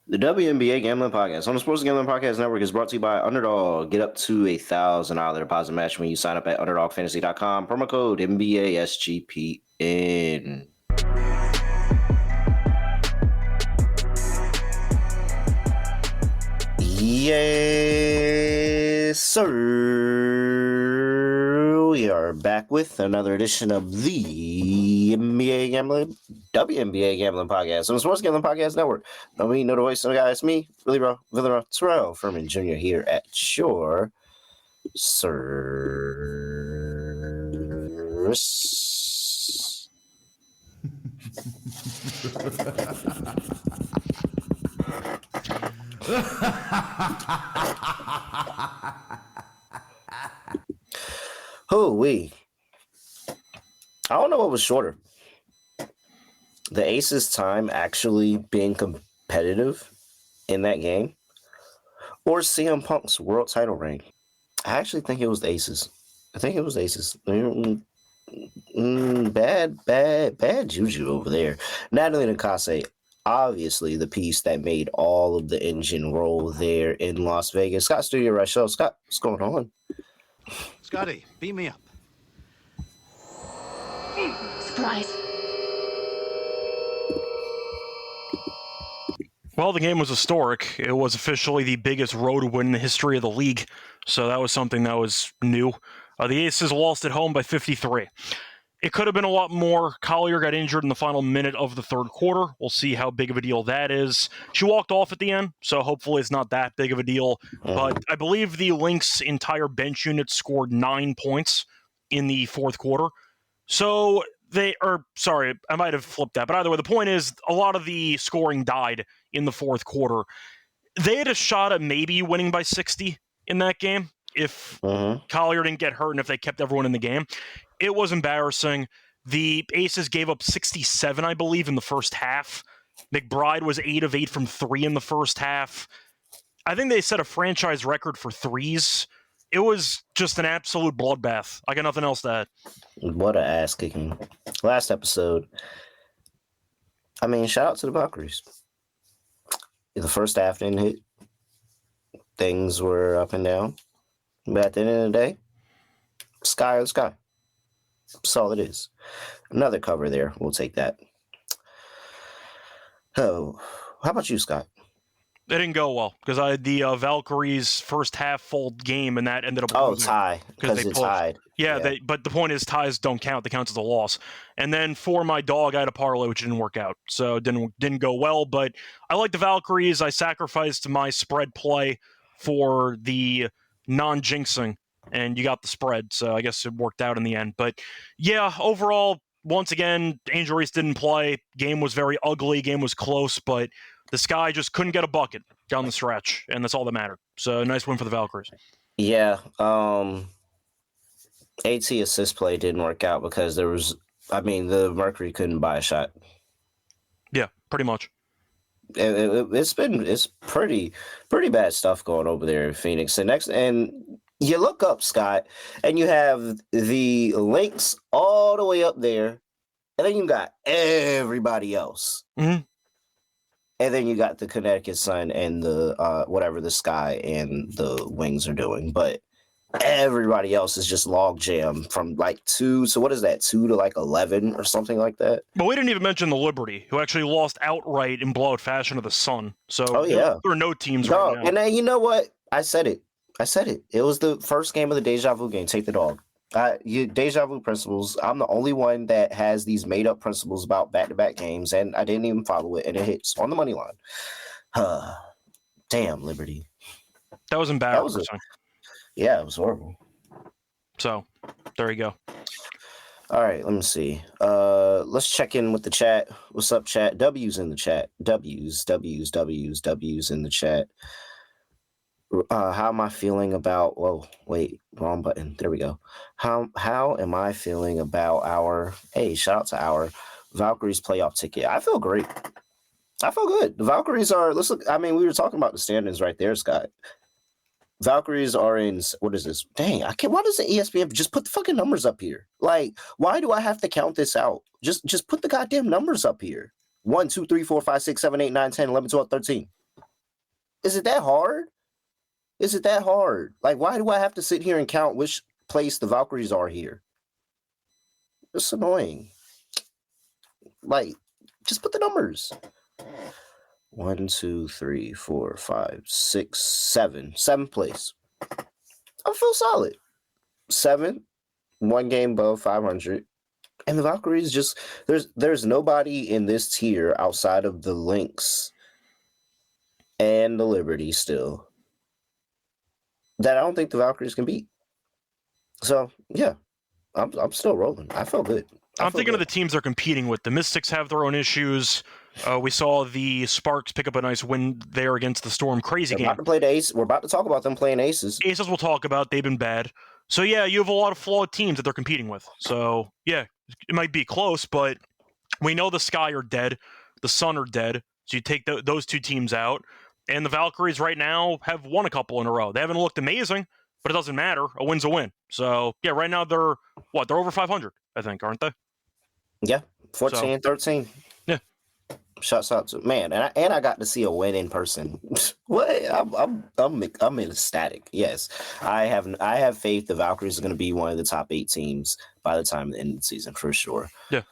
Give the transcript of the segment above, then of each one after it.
The WNBA Gambling Podcast on the Sports Gambling Podcast Network is brought to you by Underdog. Get up to $1,000 deposit match when you sign up at UnderdogFantasy.com. Promo code NBA SGPN. Yes, sir. We are back with another edition of the WNBA Gambling Podcast on the Sports Gambling Podcast Network. Know me, know the voice of the guy. It's me, Billy Bro, Terrell Furman Jr. here at your service. I don't know what was shorter. The Aces' time actually being competitive in that game, or CM Punk's world title reign. I actually think it was the Aces. Bad juju over there. Natalie Nakase, obviously the piece that made all of the engine roll there in Las Vegas. Scott Studio Rachel. Scott, what's going on? Scotty, beat me up. Surprise. Well, the game was historic. It was officially the biggest road win in the history of the league, so that was something that was new. The Aces lost at home by 53. It could have been a lot more. Collier got injured in the final minute of the third quarter. We'll see how big of a deal that is. She walked off at the end, so hopefully it's not that big of a deal. But I believe the Lynx' entire bench unit scored 9 points in the fourth quarter. So I might have flipped that. But either way, the point is a lot of the scoring died in the fourth quarter. They had a shot at maybe winning by 60 in that game if Collier didn't get hurt and if they kept everyone in the game. It was embarrassing. The Aces gave up 67, I believe, in the first half. McBride was 8 of 8 from 3 in the first half. I think they set a franchise record for threes. It was just an absolute bloodbath. I got nothing else to add. What a ass kicking. Last episode, shout out to the Valkyries. The first half didn't hit. Things were up and down. But at the end of the day, sky or the sky. That's all it is. Another cover there. We'll take that. Oh, how about you, Scott? It didn't go well because I had the Valkyries first half full game, and that ended up tie because it's tied. Yeah. But the point is ties don't count; they count as a loss. And then for my dog, I had a parlay which didn't work out, so it didn't go well. But I like the Valkyries. I sacrificed my spread play for the non-jinxing, and you got the spread, so I guess it worked out in the end. But yeah, overall, once again, Angel Reese didn't play. Game was very ugly. Game was close, but the Sky just couldn't get a bucket down the stretch, and that's all that mattered. So nice win for the Valkyries. Yeah, AT assist play didn't work out because the Mercury couldn't buy a shot. Yeah, pretty much. It's pretty bad stuff going over there in Phoenix. And you look up, Scott, and you have the Lynx all the way up there, and then you got everybody else. Mm-hmm. And then you got the Connecticut Sun and the whatever the Sky and the Wings are doing. But everybody else is just log jam from like 2. So what is that? 2 to like 11 or something like that. But we didn't even mention the Liberty, who actually lost outright in blowout fashion to the Sun. So there are no teams right now. And then you know what? I said it. It was the first game of the Deja Vu game. Take the dog. Deja Vu principles. I'm the only one that has these made-up principles about back-to-back games, and I didn't even follow it, and it hits on the money line. Damn, Liberty. That was embarrassing. Yeah, it was horrible. So, there you go. All right, let me see. Let's check in with the chat. What's up, chat? W's in the chat. W's in the chat. How am I feeling about... Whoa, wait, wrong button. There we go. How am I feeling about our... Hey, shout out to our Valkyries playoff ticket. I feel great. I feel good. The Valkyries are... Let's look... we were talking about the standings right there, Scott. Valkyries are in... What is this? Dang, I can't... Why does the ESPN just put the fucking numbers up here? Like, why do I have to count this out? Just put the goddamn numbers up here. 1, 2, 3, 4, 5, 6, 7, 8, 9, 10, 11, 12, 13. Is it that hard? Is it that hard? Like, why do I have to sit here and count which place the Valkyries are here? It's annoying. Like, just put the numbers. 1, 2, 3, 4, 5, 6, 7. 7th place. I feel solid. 7, 1 game above 500. And the Valkyries just there's nobody in this tier outside of the Lynx and the Liberty still that I don't think the Valkyries can beat. So yeah, I'm still rolling. I feel good. I'm thinking of the teams they're competing with. The Mystics have their own issues. We saw the Sparks pick up a nice win there against the Storm. Crazy game. About to play the Ace. We're about to talk about them playing Aces. Aces we'll talk about. They've been bad. So yeah, you have a lot of flawed teams that they're competing with. So yeah, it might be close, but we know the Sky are dead, the Sun are dead. So you take those two teams out, and the Valkyries right now have won a couple in a row. They haven't looked amazing, but it doesn't matter. A win's a win. So yeah, right now they're over 500, I think, aren't they? Yeah, 14, 13. Yeah. Shouts out to man, and I got to see a win in person. What? I'm ecstatic. Yes, I have faith the Valkyries are going to be one of the top 8 teams by the time the end of the season for sure. Yeah.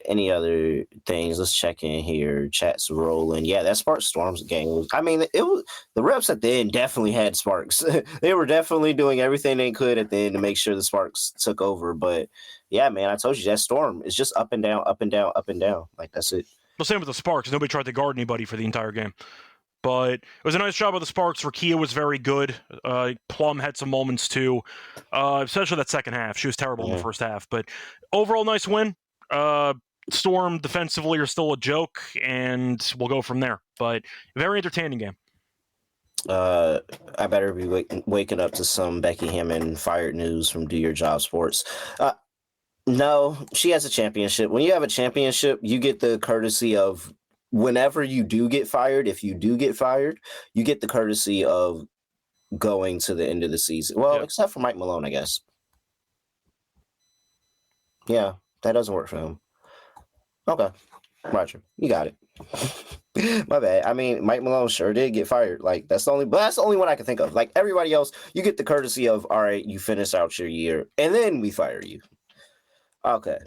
Any other things? Let's check in here. Chat's rolling. Yeah, that Sparks Storms game was. I mean, it was the reps at the end definitely had Sparks. They were definitely doing everything they could at the end to make sure the Sparks took over. But yeah, man, I told you that Storm is just up and down, up and down, up and down. Like that's it. Well, same with the Sparks. Nobody tried to guard anybody for the entire game. But it was a nice job of the Sparks. Rakia was very good. Plum had some moments too, especially that second half. She was terrible in the first half. But overall, nice win. Storm defensively are still a joke, and we'll go from there. But very entertaining game. I better be waking up to some Becky Hammond fired news from Do Your Job Sports. No, she has a championship. When you have a championship, you get the courtesy of whenever you do get fired, if you do get fired, you get the courtesy of going to the end of the season. Well, except for Mike Malone, I guess. Yeah, that doesn't work for him. Okay, Roger, you got it. My bad. I mean, Mike Malone sure did get fired. Like that's the only one I can think of. Like everybody else, you get the courtesy of all right, you finish out your year, and then we fire you. Okay,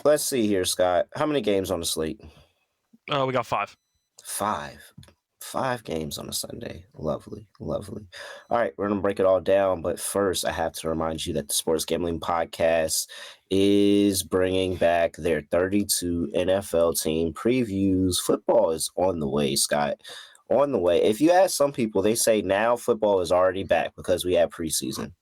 let's see here, Scott. How many games on the slate? We got 5. 5 games on a Sunday. Lovely. All right, we're going to break it all down. But first, I have to remind you that the Sports Gambling Podcast is bringing back their 32 NFL team previews. Football is on the way, Scott. On the way. If you ask some people, they say now football is already back because we have preseason.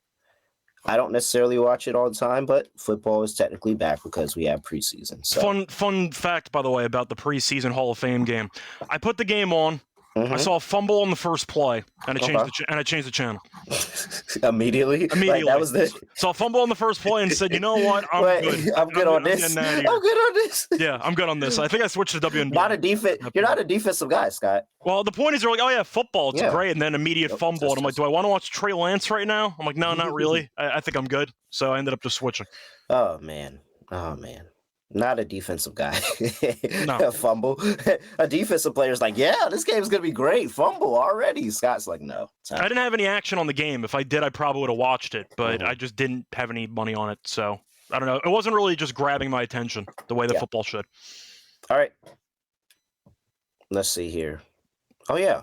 I don't necessarily watch it all the time, but football is technically back because we have preseason. So. Fun fact, by the way, about the preseason Hall of Fame game. I put the game on. I saw a fumble on the first play, and I changed the channel. Immediately? Like, that was the... Saw a fumble on the first play and said, you know what? I'm good on this. Yeah, I'm good on this. I think I switched to WNBA. You're not a defensive guy, Scott. Well, the point is, you're like, oh yeah, football, it's great, and then immediate fumble, and I'm like, do I want to watch Trey Lance right now? I'm like, no, not really. I think I'm good. So I ended up just switching. Oh man. Not a defensive guy. No. A fumble. A defensive player's like, yeah, this game's going to be great. Fumble already. Scott's like, no. I didn't have any action on the game. If I did, I probably would have watched it, but I just didn't have any money on it. So I don't know. It wasn't really just grabbing my attention the way the football should. All right. Let's see here. Oh, yeah.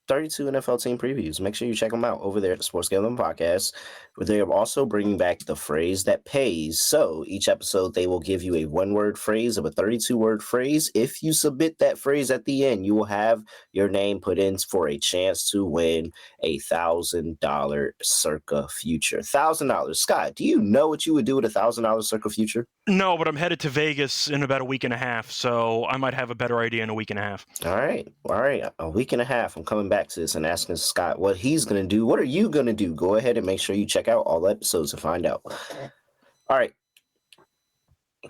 32 NFL team previews. Make sure you check them out over there at the Sports Gambling Podcast. They are also bringing back the phrase that pays. So each episode, they will give you a 1-word phrase of a 32-word phrase. If you submit that phrase at the end, you will have your name put in for a chance to win a $1,000 Circa Future. $1,000. Scott, do you know what you would do with a $1,000 Circa Future? No, but I'm headed to Vegas in about a week and a half, so I might have a better idea in a week and a half. All right. A week and a half. I'm coming back to this and asking Scott what he's going to do. What are you going to do? Go ahead and make sure you check out all the episodes to find out. All right.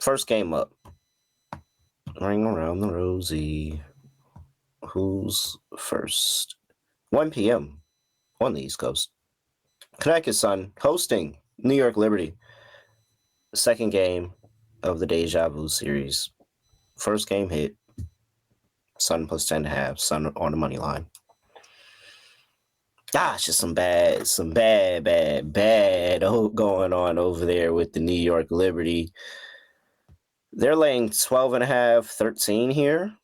First game up. Ring around the rosy. Who's first? 1 p.m. on the East Coast. Connecticut Sun hosting New York Liberty. Second game of the Deja Vu series. First game hit. Sun plus 10.5. Sun on the money line. Gosh, just some bad going on over there with the New York Liberty. They're laying 12.5, 13 here.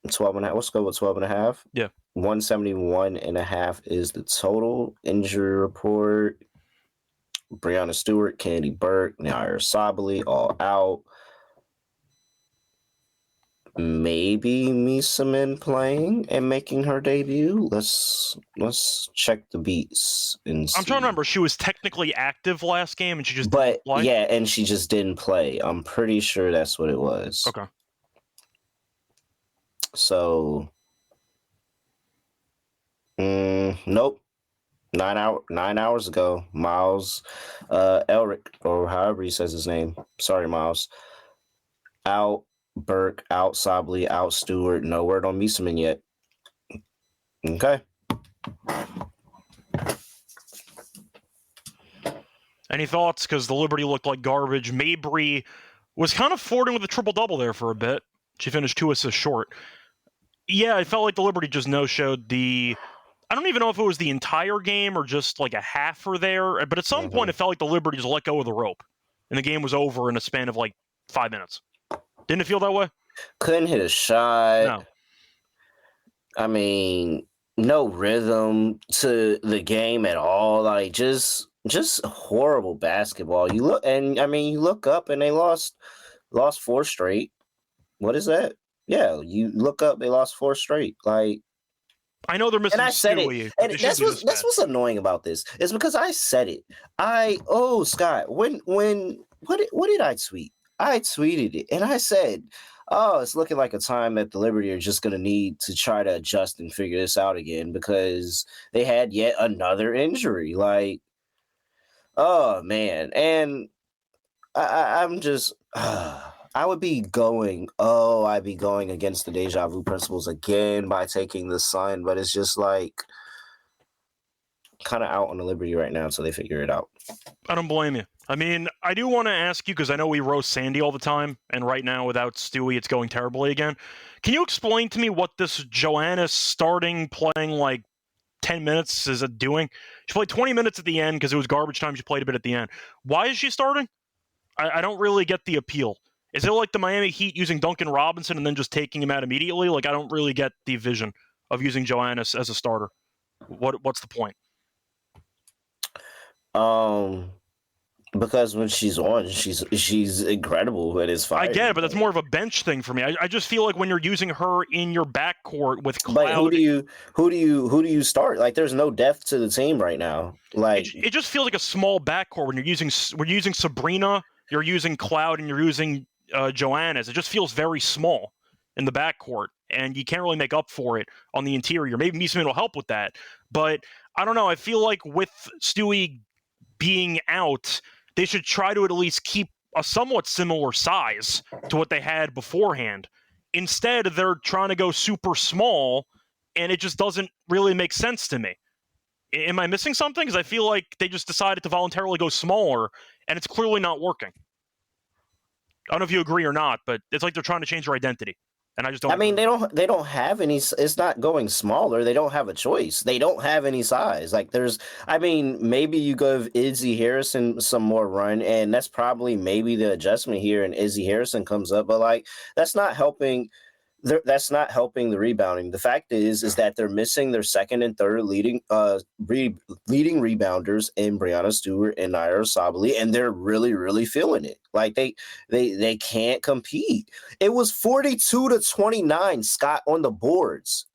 12.5. Let's go with 12.5. Yeah. 171.5 is the total injury report. Breonna Stewart, Kennedy Burke, Nair Sabali all out. Maybe Misamin playing and making her debut. Let's check the beats and see. I'm trying to remember. She was technically active last game, and she just didn't play? Yeah, and she just didn't play. I'm pretty sure that's what it was. Okay. So, nope. 9 hours ago, Miles Elric, or however he says his name. Sorry, Miles. Out Burke, out Sabli, out Stewart. No word on Misamin yet. Okay. Any thoughts? Because the Liberty looked like garbage. Mabry was kind of flirting with a triple-double there for a bit. She finished 2 assists short. Yeah, I felt like the Liberty just no-showed the... I don't even know if it was the entire game or just like a half or there, but at some point it felt like the Liberty just let go of the rope, and the game was over in a span of like 5 minutes. Didn't it feel that way? Couldn't hit a shot. No. I mean, no rhythm to the game at all. Like just horrible basketball. You look up and they lost 4 straight. What is that? Yeah, you look up, they lost 4 straight. Like, I know they're missing and I said Stewie. it. And that's what's annoying about this. It's because I said it. Scott, what did I tweet? I tweeted it and I said, oh, it's looking like a time that the Liberty are just going to need to try to adjust and figure this out again because they had yet another injury. Like, oh, man. And I'm just, I'd be going against the deja vu principles again by taking the Sun, but it's just like kind of out on the Liberty right now until they figure it out. I don't blame you. I mean, I do want to ask you, because I know we roast Sandy all the time, and right now without Stewie, it's going terribly again. Can you explain to me what this Joannis starting playing like 10 minutes is doing? She played 20 minutes at the end because it was garbage time. She played a bit at the end. Why is she starting? I don't really get the appeal. Is it like the Miami Heat using Duncan Robinson and then just taking him out immediately? Like, I don't really get the vision of using Joannis as a starter. What's the point? Because when she's on, she's incredible, but it's fine. I get it, but that's more of a bench thing for me. I just feel like when you're using her in your backcourt with Cloud, but who do you start? Like, there's no depth to the team right now. Like, it just feels like a small backcourt when we're using Sabrina, you're using Cloud, and you're using Joannis. It just feels very small in the backcourt, and you can't really make up for it on the interior. Maybe Misamin will help with that, but I don't know. I feel like with Stewie being out, they should try to at least keep a somewhat similar size to what they had beforehand. Instead, they're trying to go super small, and it just doesn't really make sense to me. Am I missing something? Because I feel like they just decided to voluntarily go smaller, and it's clearly not working. I don't know if you agree or not, but it's like they're trying to change their identity. And I just don't. I mean, they don't have any. It's not going smaller. They don't have a choice. They don't have any size. Like, maybe you give Izzy Harrison some more run, and that's probably maybe the adjustment here. And Izzy Harrison comes up, but like that's not helping. That's not helping the rebounding. The fact is that they're missing their second and third leading rebounders in Breonna Stewart and Nair Sabali, and they're really, really feeling it. Like they can't compete. It was 42-29, Scott, on the boards.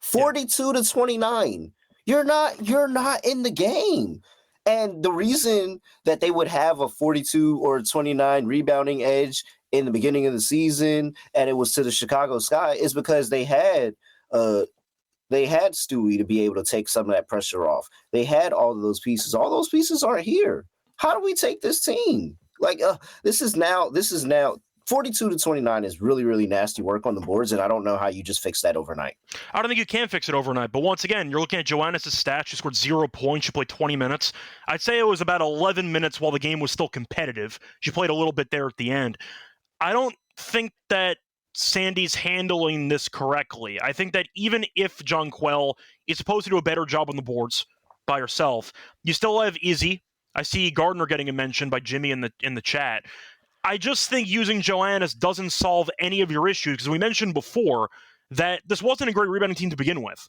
42-29. You're not in the game. And the reason that they would have a 42 or 29 rebounding edge in the beginning of the season, and it was to the Chicago Sky, is because they had Stewie to be able to take some of that pressure off. They had all of those pieces. All those pieces aren't here. How do we take this team? Like, this is now 42-29 is really, really nasty work on the boards, and I don't know how you just fix that overnight. I don't think you can fix it overnight, but once again, you're looking at Joannis' stats. She scored 0 points. She played 20 minutes. I'd say it was about 11 minutes while the game was still competitive. She played a little bit there at the end. I don't think that Sandy's handling this correctly. I think that even if Jonquel is supposed to do a better job on the boards by herself, you still have Izzy. I see Gardner getting a mention by Jimmy in the chat. I just think using Johannes doesn't solve any of your issues, because we mentioned before that this wasn't a great rebounding team to begin with.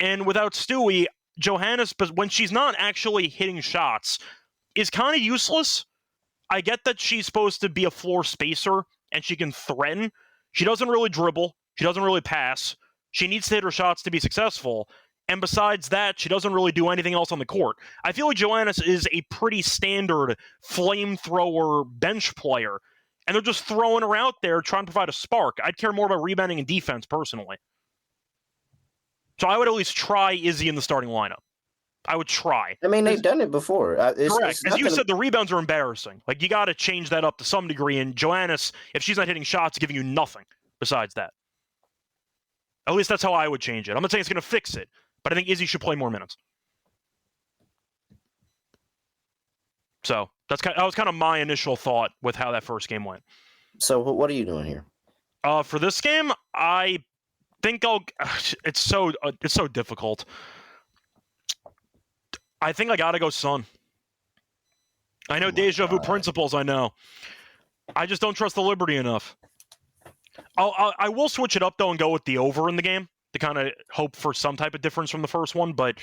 And without Stewie, Johannes, but when she's not actually hitting shots, is kind of useless. I get that she's supposed to be a floor spacer and she can threaten. She doesn't really dribble. She doesn't really pass. She needs to hit her shots to be successful. And besides that, she doesn't really do anything else on the court. I feel like Johannes is a pretty standard flamethrower bench player, and they're just throwing her out there trying to provide a spark. I'd care more about rebounding and defense, personally. So I would at least try Izzy in the starting lineup. I would try. I mean, they've done it before. Correct. As you said, the rebounds are embarrassing. Like, you got to change that up to some degree, and Johannes, if she's not hitting shots, is giving you nothing besides that. At least that's how I would change it. I'm not saying it's going to fix it, but I think Izzy should play more minutes. So that was kind of my initial thought with how that first game went. So what are you doing here? For this game, I think it's so difficult. I think I got to go Sun. I know deja vu principles, I know. I just don't trust the Liberty enough. I will switch it up, though, and go with the over in the game to kind of hope for some type of difference from the first one. But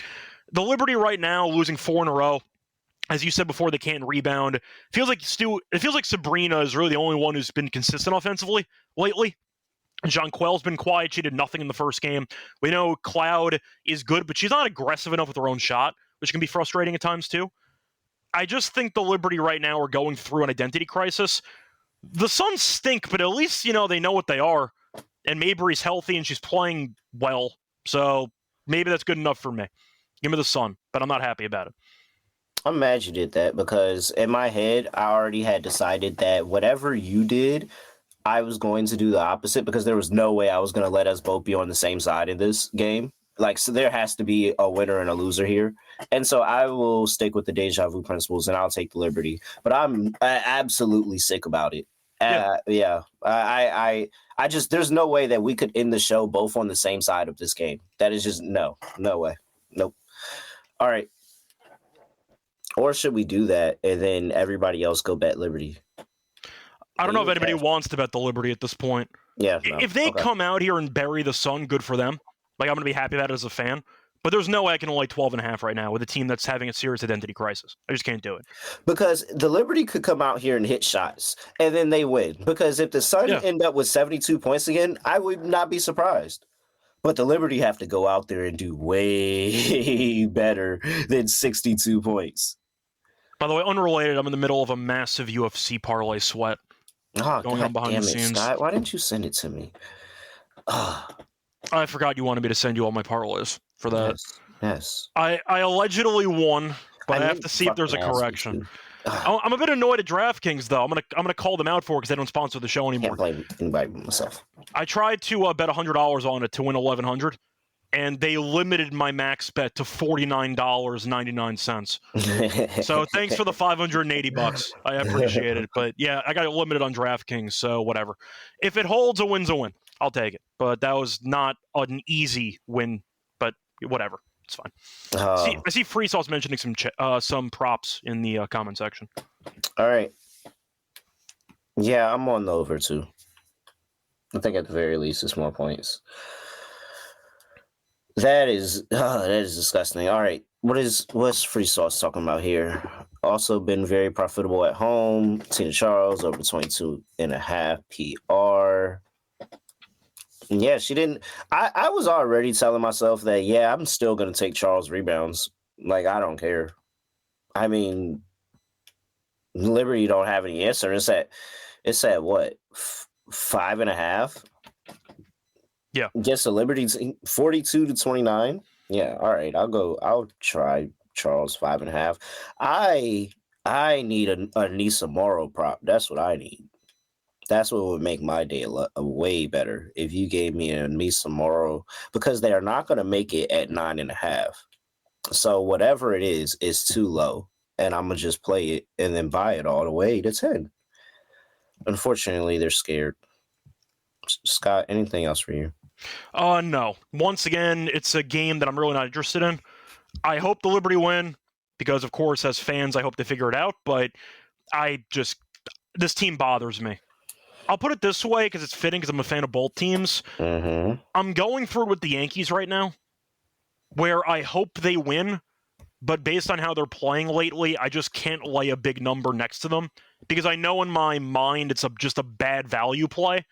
the Liberty right now, losing 4 in a row, as you said before, they can't rebound. It feels like Sabrina is really the only one who's been consistent offensively lately. Jonquel's been quiet. She did nothing in the first game. We know Cloud is good, but she's not aggressive enough with her own shot, which can be frustrating at times too. I just think the Liberty right now are going through an identity crisis. The Suns stink, but at least, they know what they are. And Mabry's healthy and she's playing well. So maybe that's good enough for me. Give me the Sun, but I'm not happy about it. I'm mad you did that, because in my head, I already had decided that whatever you did, I was going to do the opposite, because there was no way I was going to let us both be on the same side in this game. So there has to be a winner and a loser here. And so I will stick with the deja vu principles and I'll take the Liberty. But I'm absolutely sick about it. Yeah. I just, there's no way that we could end the show both on the same side of this game. That is just no way. Nope. All right. Or should we do that and then everybody else go bet Liberty? I don't know if anybody wants to bet the Liberty at this point. Yeah. No. If they come out here and bury the Sun, good for them. Like, I'm going to be happy about it as a fan. But there's no way I can lay 12.5 right now with a team that's having a serious identity crisis. I just can't do it. Because the Liberty could come out here and hit shots, and then they win. Because if the Sun end up with 72 points again, I would not be surprised. But the Liberty have to go out there and do way better than 62 points. By the way, unrelated, I'm in the middle of a massive UFC parlay sweat going on behind the scenes. Scott, why didn't you send it to me? I forgot you wanted me to send you all my parlays for that. Yes. I allegedly won, but I have to see if there's a correction. I'm a bit annoyed at DraftKings, though. I'm gonna call them out for it because they don't sponsor the show anymore. Can't play anybody but myself. I tried to bet $100 on it to win $1,100, and they limited my max bet to $49.99. So thanks for the $580. I appreciate it, but yeah, I got it limited on DraftKings, so whatever. If it holds, a win's a win. I'll take it. But that was not an easy win, but whatever. It's fine. I see Free Sauce mentioning some props in the comment section. All right. Yeah, I'm on the over too. I think at the very least it's more points. That is disgusting. All right. What's Free Sauce talking about here? Also been very profitable at home. Tina Charles over 22.5 PR. Yeah, she didn't. I was already telling myself that, I'm still going to take Charles rebounds. Like, I don't care. I mean, Liberty don't have any answer. It's at what? 5.5? Yeah. Guess the Liberty 42-29. Yeah. All right. I'll try Charles 5.5. I need a Nisa Morrow prop. That's what I need. That's what would make my day way better if you gave me a Nisa Morrow, because they are not going to make it at 9.5. So whatever it is too low, and I'm gonna just play it and then buy it all the way to 10. Unfortunately, they're scared. Scott, anything else for you? No. Once again, it's a game that I'm really not interested in. I hope the Liberty win because, of course, as fans, I hope they figure it out. But this team bothers me. I'll put it this way because it's fitting because I'm a fan of both teams. Mm-hmm. I'm going through with the Yankees right now, where I hope they win. But based on how they're playing lately, I just can't lay a big number next to them because I know in my mind it's just a bad value play.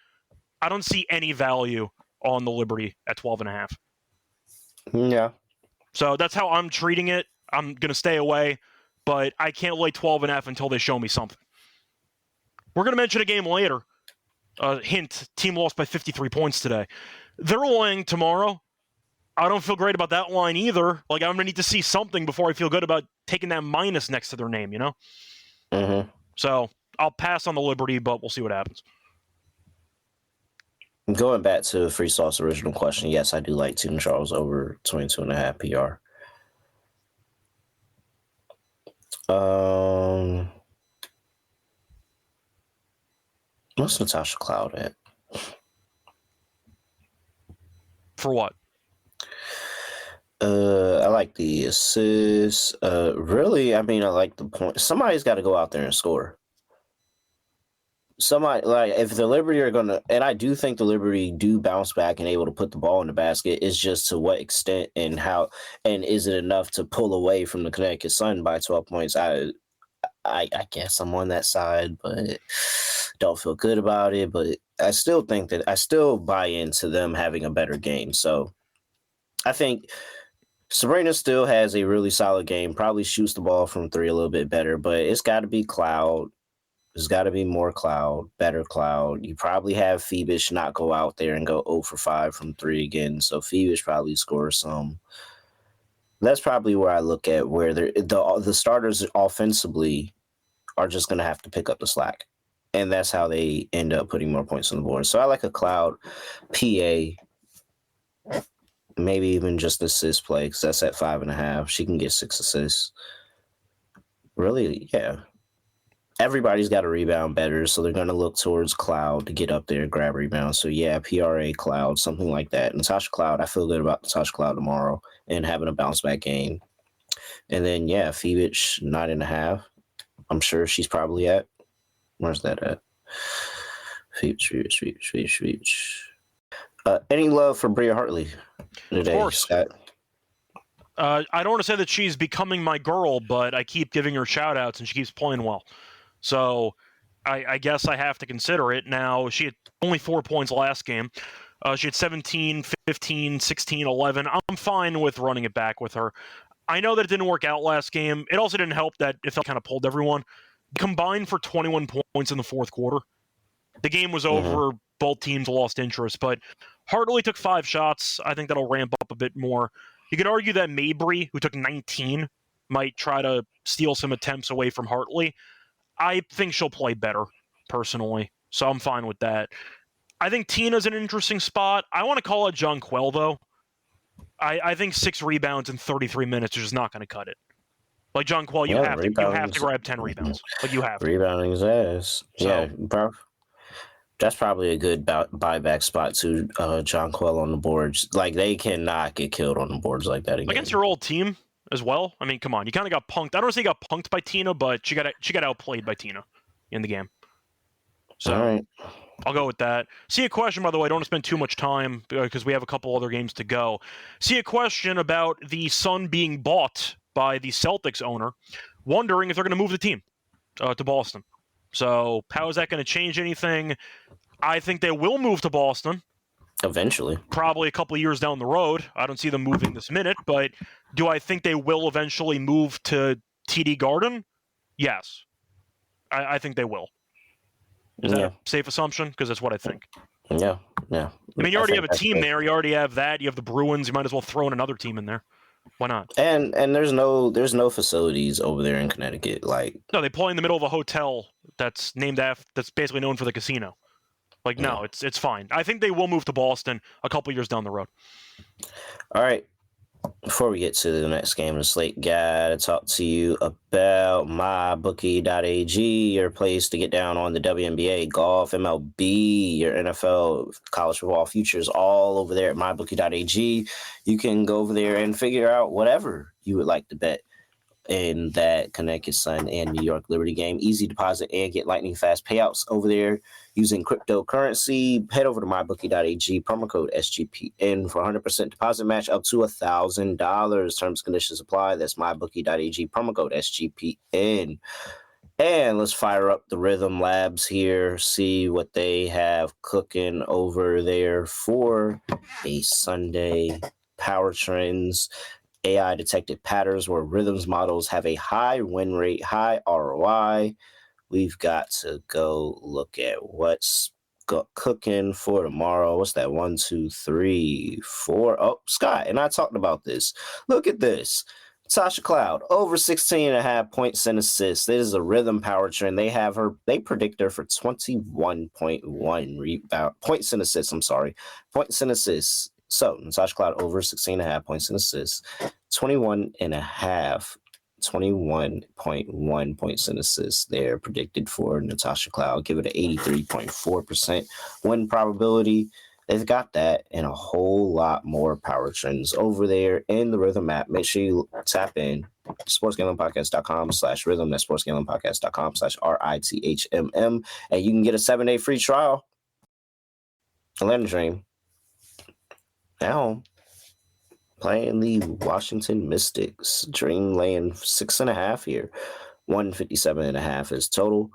I don't see any value on the Liberty at 12.5. Yeah. So that's how I'm treating it. I'm going to stay away, but I can't lay 12.5 until they show me something. We're going to mention a game later. Hint, team lost by 53 points today. They're laying tomorrow. I don't feel great about that line either. Like, I'm going to need to see something before I feel good about taking that minus next to their name, you know? Mm-hmm. So I'll pass on the Liberty, but we'll see what happens. Going back to Free Sauce original question, yes, I do like Team Charles over 22.5 PR. What's Natasha Cloud at? For what? I like the assists. Really, I mean, I like the point. Somebody's got to go out there and score. Somebody, like, if the Liberty are going to, and I do think the Liberty do bounce back and able to put the ball in the basket, it's just to what extent and how, and is it enough to pull away from the Connecticut Sun by 12 points? I guess I'm on that side, but don't feel good about it. But I still think that I still buy into them having a better game. So I think Sabrina still has a really solid game, probably shoots the ball from three a little bit better, but it's got to be Cloud. There's got to be more Cloud, better Cloud. You probably have Phoebus not go out there and go 0 for 5 from three again. So Phoebus probably scores some. That's probably where I look at where the starters offensively are just going to have to pick up the slack. And that's how they end up putting more points on the board. So I like a Cloud PA, maybe even just assist play because that's at 5.5. She can get 6 assists. Really, yeah. Everybody's got to rebound better, so they're going to look towards Cloud to get up there and grab rebounds. So, yeah, PRA Cloud, something like that. Natasha Cloud, I feel good about Natasha Cloud tomorrow and having a bounce-back game. And then, yeah, Phoebus, 9.5. I'm sure she's probably at. Where's that at? Phoebus. Any love for Bria Hartley today, Of course. Scott? I don't want to say that she's becoming my girl, but I keep giving her shout-outs, and she keeps playing well. So I guess I have to consider it. Now, she had only 4 points last game. She had 17, 15, 16, 11. I'm fine with running it back with her. I know that it didn't work out last game. It also didn't help that it kind of pulled everyone. Combined for 21 points in the fourth quarter. The game was over. Both teams lost interest, but Hartley took 5 shots. I think that'll ramp up a bit more. You could argue that Mabry, who took 19, might try to steal some attempts away from Hartley. I think she'll play better, personally, so I'm fine with that. I think Tina's an interesting spot. I want to call it Jonquel, though. I think 6 rebounds in 33 minutes is just not going to cut it. Like, Jonquel, you have to grab 10 rebounds. Like, you have to. Rebounding his ass. So, yeah, bro. That's probably a good buyback spot too. Jonquel on the boards. Like, they cannot get killed on the boards like that again. Against your old team as well. I mean, come on. You kind of got punked. I don't want to say you got punked by Tina, but she got outplayed by Tina in the game. So, all right. I'll go with that. See a question, by the way. I don't want to spend too much time because we have a couple other games to go. See a question about the Sun being bought by the Celtics owner, wondering if they're going to move the team to Boston. So how is that going to change anything? I think they will move to Boston. Eventually. Probably a couple of years down the road. I don't see them moving this minute, but do I think they will eventually move to TD Garden? Yes. I think they will. Is that a safe assumption? Because that's what I think. Yeah. I mean, you already have a team there. You already have that. You have the Bruins. You might as well throw in another team in there. Why not? And there's no facilities over there in Connecticut. Like, no, they play in the middle of a hotel that's named after, that's basically known for the casino. Like, no, it's fine. I think they will move to Boston a couple years down the road. All right. Before we get to the next game of the slate, gotta talk to you about mybookie.ag, your place to get down on the WNBA, golf, MLB, your NFL, college football futures, all over there at mybookie.ag. You can go over there and figure out whatever you would like to bet in that Connecticut Sun and New York Liberty game. Easy deposit and get lightning fast payouts over there using cryptocurrency. Head over to mybookie.ag, promo code SGPN for 100% deposit match up to $1,000. Terms and conditions apply. That's mybookie.ag, promo code SGPN. And let's fire up the Rhythm Labs here, see what they have cooking over there for a Sunday. Power trends. AI detected patterns where rhythms models have a high win rate, high ROI. We've got to go look at what's cooking for tomorrow. What's that? 1, 2, 3, 4. Oh, Scott, and I talked about this. Look at this. Tasha Cloud, over 16.5 points and assists. This is a rhythm power trend. They predict her for 21.1 rebound points and assists. Points and assists. So Natasha Cloud over 16.5 points and assists, 21.1 points and assists there predicted for Natasha Cloud. Give it an 83.4% win probability. They've got that and a whole lot more power trends over there in the Rhythm app. Make sure you tap in sportsgamblingpodcast.com/rhythm. That's sportsgamblingpodcast.com/RITHMM. And you can get a 7-day free trial. Atlanta Dream. Now, playing the Washington Mystics. Dream laying 6.5 here. 157.5 is total.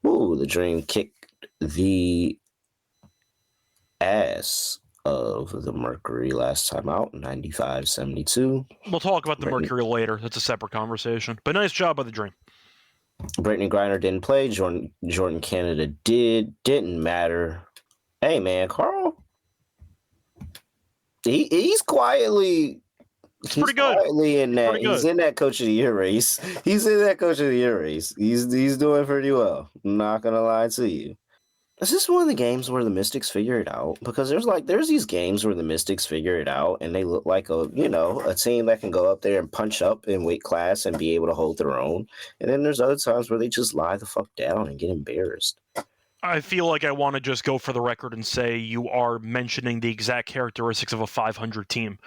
Ooh, the Dream kicked the ass of the Mercury last time out, 95-72. We'll talk about the Mercury later. That's a separate conversation. But nice job by the Dream. Brittany Griner didn't play. Jordan Canada did. Didn't matter. Hey, man, Carl. He's quietly pretty good. Quietly in that. He's in that Coach of the Year race. He's doing pretty well. I'm not gonna lie to you. Is this one of the games where the Mystics figure it out? Because there's these games where the Mystics figure it out and they look like a team that can go up there and punch up in weight class and be able to hold their own. And then there's other times where they just lie the fuck down and get embarrassed. I feel like I want to just go for the record and say you are mentioning the exact characteristics of a 500 team,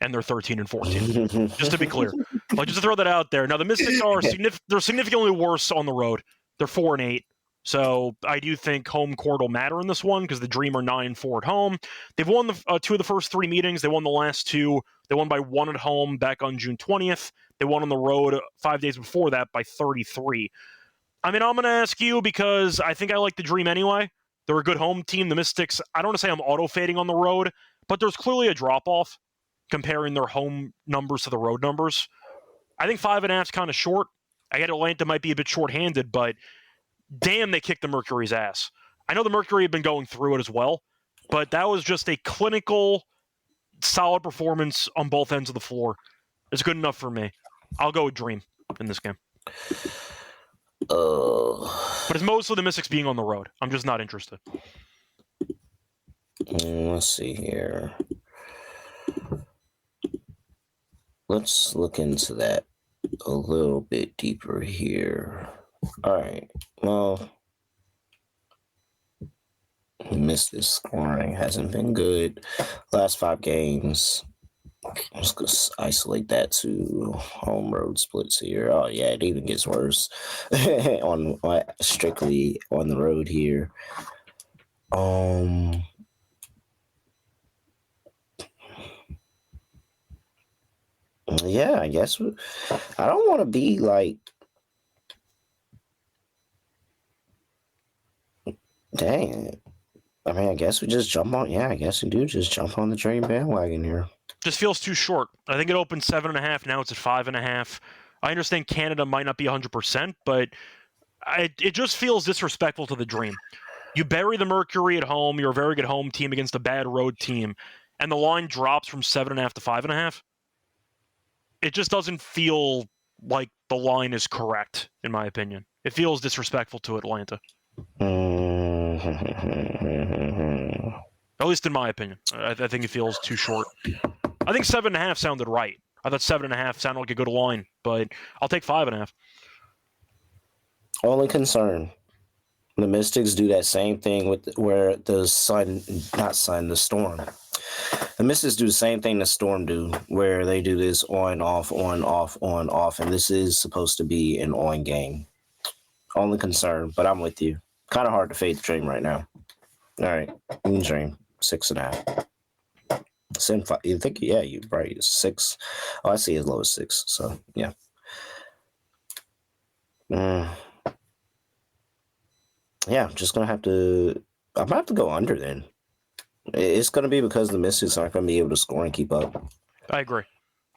and they're 13-14. Just to be clear, just to throw that out there. Now the Mystics are they're significantly worse on the road. They're 4-8, so I do think home court will matter in this one because the Dream are 9-4 at home. They've won the 2 of the first 3 meetings. They won the last 2. They won by 1 at home back on June 20th. They won on the road 5 days before that by 33. I mean, I'm going to ask you because I think I like the Dream anyway. They're a good home team. The Mystics, I don't want to say I'm auto-fading on the road, but there's clearly a drop-off comparing their home numbers to the road numbers. I think 5.5 is kind of short. I get Atlanta might be a bit short-handed, but damn, they kicked the Mercury's ass. I know the Mercury had been going through it as well, but that was just a clinical, solid performance on both ends of the floor. It's good enough for me. I'll go with Dream in this game. But it's mostly the Mystics being on the road. I'm just not interested. Let's see here. Let's look into that a little bit deeper here. All right. Well, Mystics scoring hasn't been good. Last 5 games. Let's go isolate that to home road splits here. Oh yeah, it even gets worse on strictly on the road here. Yeah, I guess I don't want to be like, dang. I mean, I guess we just jump on. Yeah, I guess we do just jump on the Dream bandwagon here. Just feels too short. I think it opened 7.5. Now it's at 5.5. I understand Canada might not be 100%, but it just feels disrespectful to the Dream. You bury the Mercury at home. You're a very good home team against a bad road team, and the line drops from 7.5 to 5.5. It just doesn't feel like the line is correct, in my opinion. It feels disrespectful to Atlanta. At least in my opinion. I think it feels too short. I think 7.5 sounded right. I thought 7.5 sounded like a good line, but I'll take 5.5. Only concern. The Mystics do that same thing with where the Storm. The Mystics do the same thing the Storm do, where they do this on, off, and this is supposed to be an on game. Only concern, but I'm with you. Kind of hard to fade the Dream right now. All right, Dream 6.5. You think? Yeah, you're right. 6. Oh, I see as low as 6. So yeah. Yeah, I'm just gonna have to. I'm gonna have to go under then. It's gonna be because the Mystics aren't gonna be able to score and keep up. I agree.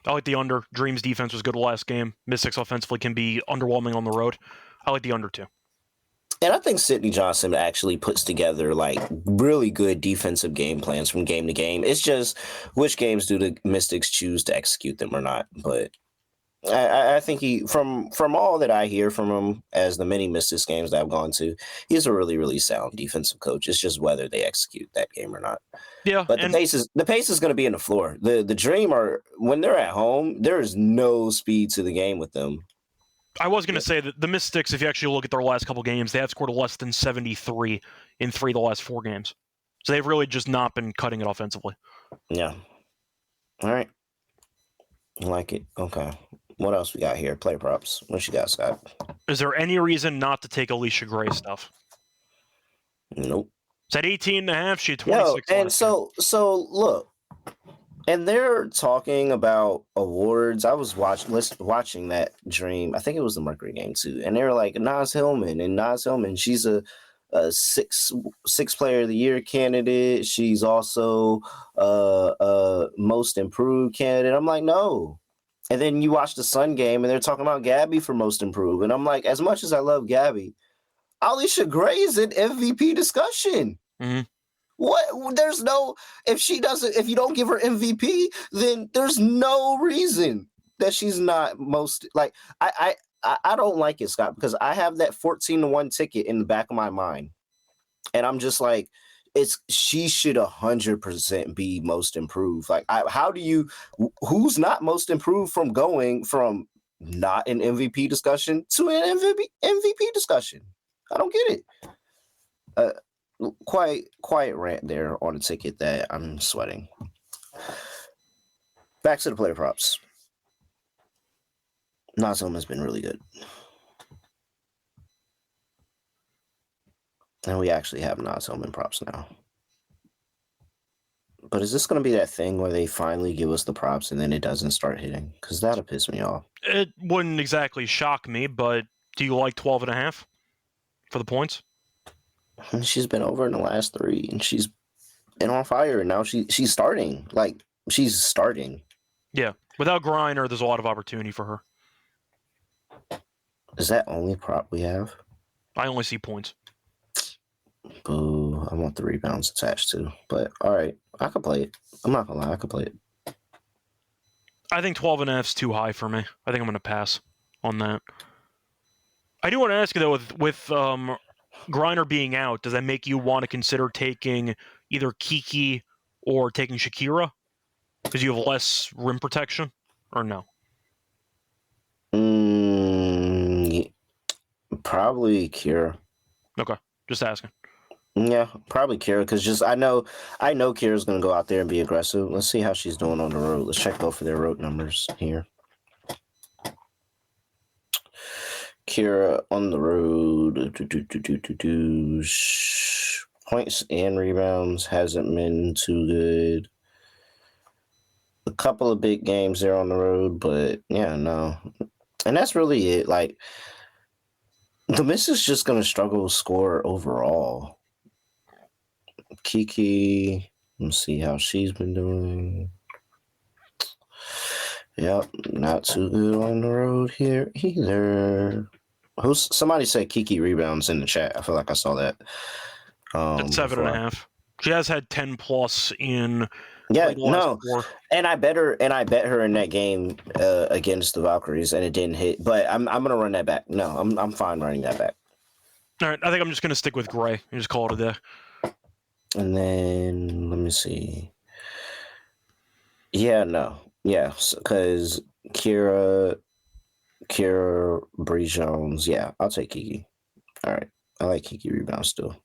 I like the under. Dream's defense was good last game. Mystics offensively can be underwhelming on the road. I like the under too. And I think Sidney Johnson actually puts together like really good defensive game plans from game to game. It's just which games do the Mystics choose to execute them or not. But I think from all that I hear from him as the many Mystics games that I've gone to, he's a really, really sound defensive coach. It's just whether they execute that game or not. Yeah, but the pace is going to be in the floor. The Dream when they're at home, there is no speed to the game with them. I was going to say that the Mystics, if you actually look at their last couple games, they have scored less than 73 in 3 of the last 4 games. So they've really just not been cutting it offensively. Yeah. All right. I like it. Okay. What else we got here? Play props. What you got, Scott? Is there any reason not to take Alicia Gray stuff? Nope. It's at 18.5. She had 26. And so look, and they're talking about awards. I was watching that Dream. I think it was the Mercury game too, and they were like Naz Hillman. She's a six player of the year candidate. She's also a most improved candidate. I'm like, no. And then you watch the Sun game, and they're talking about Gabby for most improved, and I'm like, as much as I love Gabby, Alicia Gray is in MVP discussion. Mm-hmm. What? There's no, if you don't give her MVP, then there's no reason that she's not most, like, I don't like it, Scott, because I have that 14-1 ticket in the back of my mind. And I'm just like, she should 100% be most improved. Like, who's not most improved from going from not an MVP discussion to an MVP discussion? I don't get it. Quiet rant there on a ticket that I'm sweating. Back to the player props. Naz Hillman's been really good. And we actually have Naz Hillman props now. But is this going to be that thing where they finally give us the props and then it doesn't start hitting? Because that'll piss me off. It wouldn't exactly shock me, but do you like 12.5 for the points? She's been over in the last 3, and she's been on fire. And now she's starting. Like, she's starting. Yeah. Without Griner, there's a lot of opportunity for her. Is that only prop we have? I only see points. Boo. I want the rebounds attached too. But, all right. I could play it. I'm not going to lie. I could play it. I think 12.5 is too high for me. I think I'm going to pass on that. I do want to ask you, though, with Griner being out, does that make you want to consider taking either Kiki or taking Shakira? Because you have less rim protection? Or no? Probably Kira. Okay. Just asking. Yeah, probably Kira, because I know Kira's going to go out there and be aggressive. Let's see how she's doing on the road. Let's check both of their road numbers here. Kira on the road. Points and rebounds hasn't been too good. A couple of big games there on the road, but yeah, no. And that's really it. Like, the Miss is just going to struggle to score overall. Kiki, let's see how she's been doing. Yep, not too good on the road here either. Somebody said Kiki rebounds in the chat. I feel like I saw that. That's 7.5. She has had 10 plus in. Yeah, no, 4. And I bet her in that game against the Valkyries, and it didn't hit. But I'm gonna run that back. No, I'm fine running that back. All right, I think I'm just gonna stick with Gray and just call it a day. And then let me see. Yeah, no. Yeah, because Kira Bree Jones. Yeah, I'll take Kiki. All right. I like Kiki rebounds still.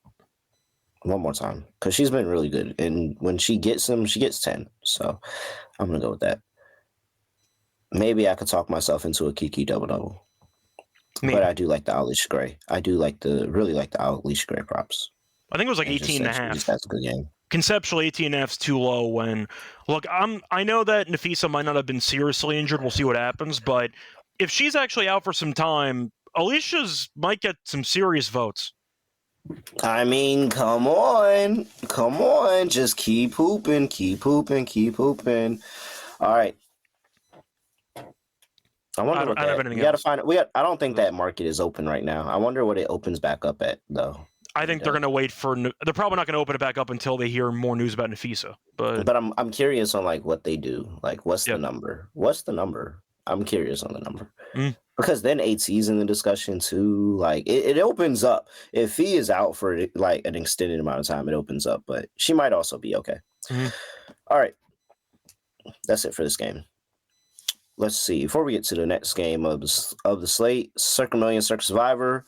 One more time. Because she's been really good. And when she gets them, she gets 10. So I'm going to go with that. Maybe I could talk myself into a Kiki double-double. But I do like the Alicia Gray. I do really like the Alicia Gray props. I think it was like And 18 and a she half. just has a good game. Conceptually, 18 and a half is too low when... Look, I know that Nafisa might not have been seriously injured. We'll see what happens. But if she's actually out for some time, Alicia's might get some serious votes. I mean, come on. Come on. Just keep hooping. Keep hooping. Keep hooping. All right. I wonder what that... We got to find it. I don't think that market is open right now. I wonder what it opens back up at, though. I think they're going to wait for... They're probably not going to open it back up until they hear more news about Nafisa. But I'm curious on like what they do. Like, what's the number? What's the number? I'm curious on the number. Because then AT's in the discussion too. Like, it opens up. If he is out for like an extended amount of time, it opens up. But she might also be okay. All right. That's it for this game. Let's see. Before we get to the next game of the slate, Circa Million Circa Survivor.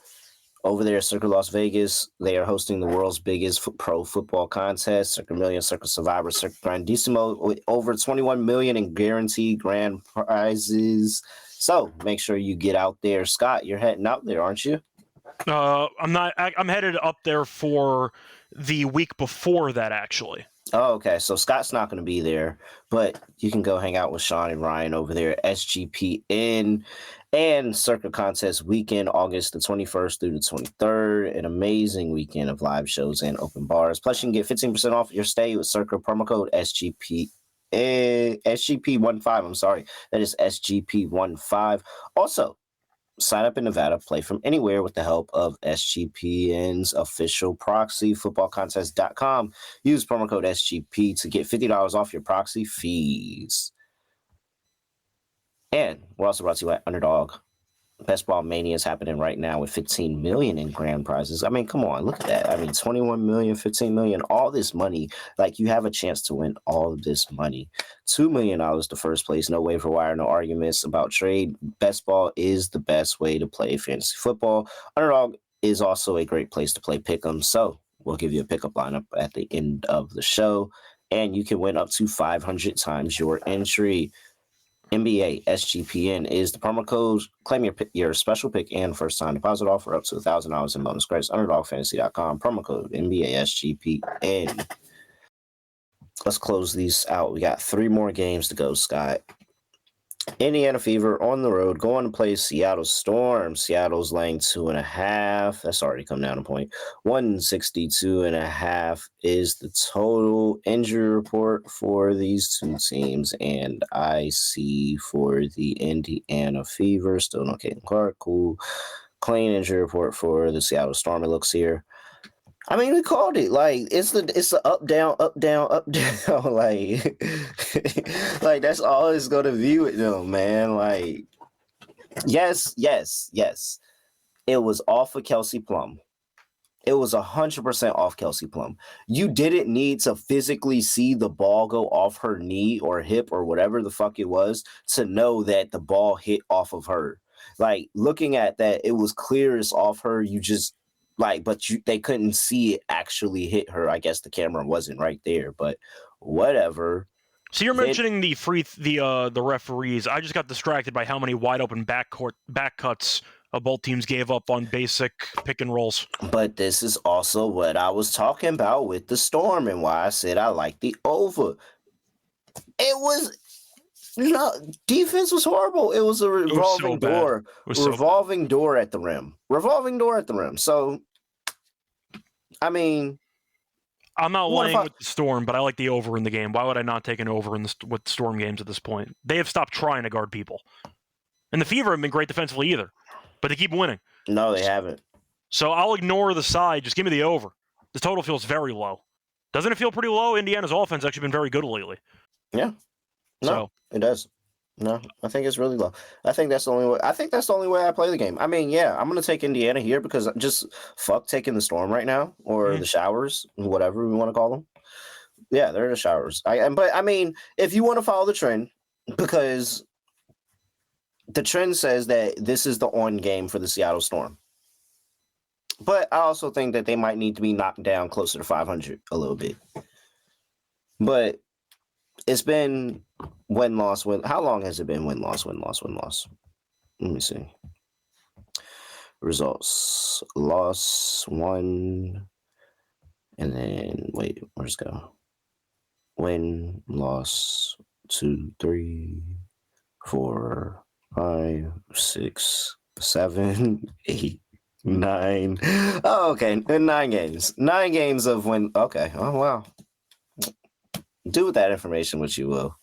Over there at Circa Las Vegas, they are hosting the world's biggest pro football contest, Circa Million Circa Survivor Circa Grandissimo, with over 21 million in guaranteed grand prizes. So make sure you get out there. Scott, you're heading out there, aren't you? I'm not. I'm headed up there for the week before that, actually. Oh, okay. So Scott's not going to be there, but you can go hang out with Sean and Ryan over there at SGPN and Circa Contest Weekend, August the 21st through the 23rd. An amazing weekend of live shows and open bars. Plus, you can get 15% off your stay with Circa promo code SGP15. I'm sorry. That is SGP15. Also, sign up in Nevada, play from anywhere with the help of SGPN's official proxy, footballcontest.com. Use promo code SGP to get $50 off your proxy fees. And we're also brought to you by Underdog. Best Ball Mania is happening right now with 15 million in grand prizes. I mean, come on, look at that. I mean, 21 million, 15 million, all this money. Like, you have a chance to win all of this money. $2 million to first place. No waiver wire, no arguments about trade. Best Ball is the best way to play fantasy football. Underdog is also a great place to play pick'em. So we'll give you a pickup lineup at the end of the show, and you can win up to 500 times your entry. NBA SGPN is the promo code. Claim your special pick and first time deposit offer up to $1,000 in bonus credits. UnderdogFantasy.com. Promo code NBA SGPN. Let's close these out. We got 3 more games to go, Scott. Indiana Fever on the road going to play Seattle Storm. Seattle's laying 2.5. That's already come down a point. 162.5 is the total injury report for these two teams. And I see for the Indiana Fever, still no Caitlin Clark. Cool. Clean injury report for the Seattle Storm, it looks here. I mean, we called it. Like, it's the up, down, up, down, up, down. Like, like, that's all it's going to be with them, man. Like, yes. It was off of Kelsey Plum. It was 100% off Kelsey Plum. You didn't need to physically see the ball go off her knee or hip or whatever the fuck it was to know that the ball hit off of her. Like, looking at that, it was clear it's off her. You just... Like, but they couldn't see it actually hit her. I guess the camera wasn't right there, but whatever. So you're mentioning the referees. I just got distracted by how many wide open back cuts both teams gave up on basic pick and rolls. But this is also what I was talking about with the Storm and why I said I like the over. It was... No, defense was horrible. It was a revolving door. Revolving door at the rim. Revolving door at the rim. So, I mean... I'm not laying with the Storm, but I like the over in the game. Why would I not take an over with Storm games at this point? They have stopped trying to guard people. And the Fever haven't been great defensively either. But they keep winning. No, they haven't. So I'll ignore the side. Just give me the over. The total feels very low. Doesn't it feel pretty low? Indiana's offense has actually been very good lately. Yeah. No, it does. No, I think it's really low. I think that's the only way. I think that's the only way I play the game. I mean, yeah, I'm going to take Indiana here because just fuck taking the Storm right now or the Showers, whatever we want to call them. Yeah, they're the Showers. But I mean, if you want to follow the trend, because the trend says that this is the on game for the Seattle Storm. But I also think that they might need to be knocked down closer to 500 a little bit. But it's been win-loss, win. How long has it been win-loss, win-loss, win-loss? Let me see. Results. Loss, 1. And then, wait, where's it go? Win, loss, 2, 3, 4, 5, 6, 7, 8, 9. Oh, okay. 9 games. 9 games of win. Okay. Oh, wow. Do with that information what you will.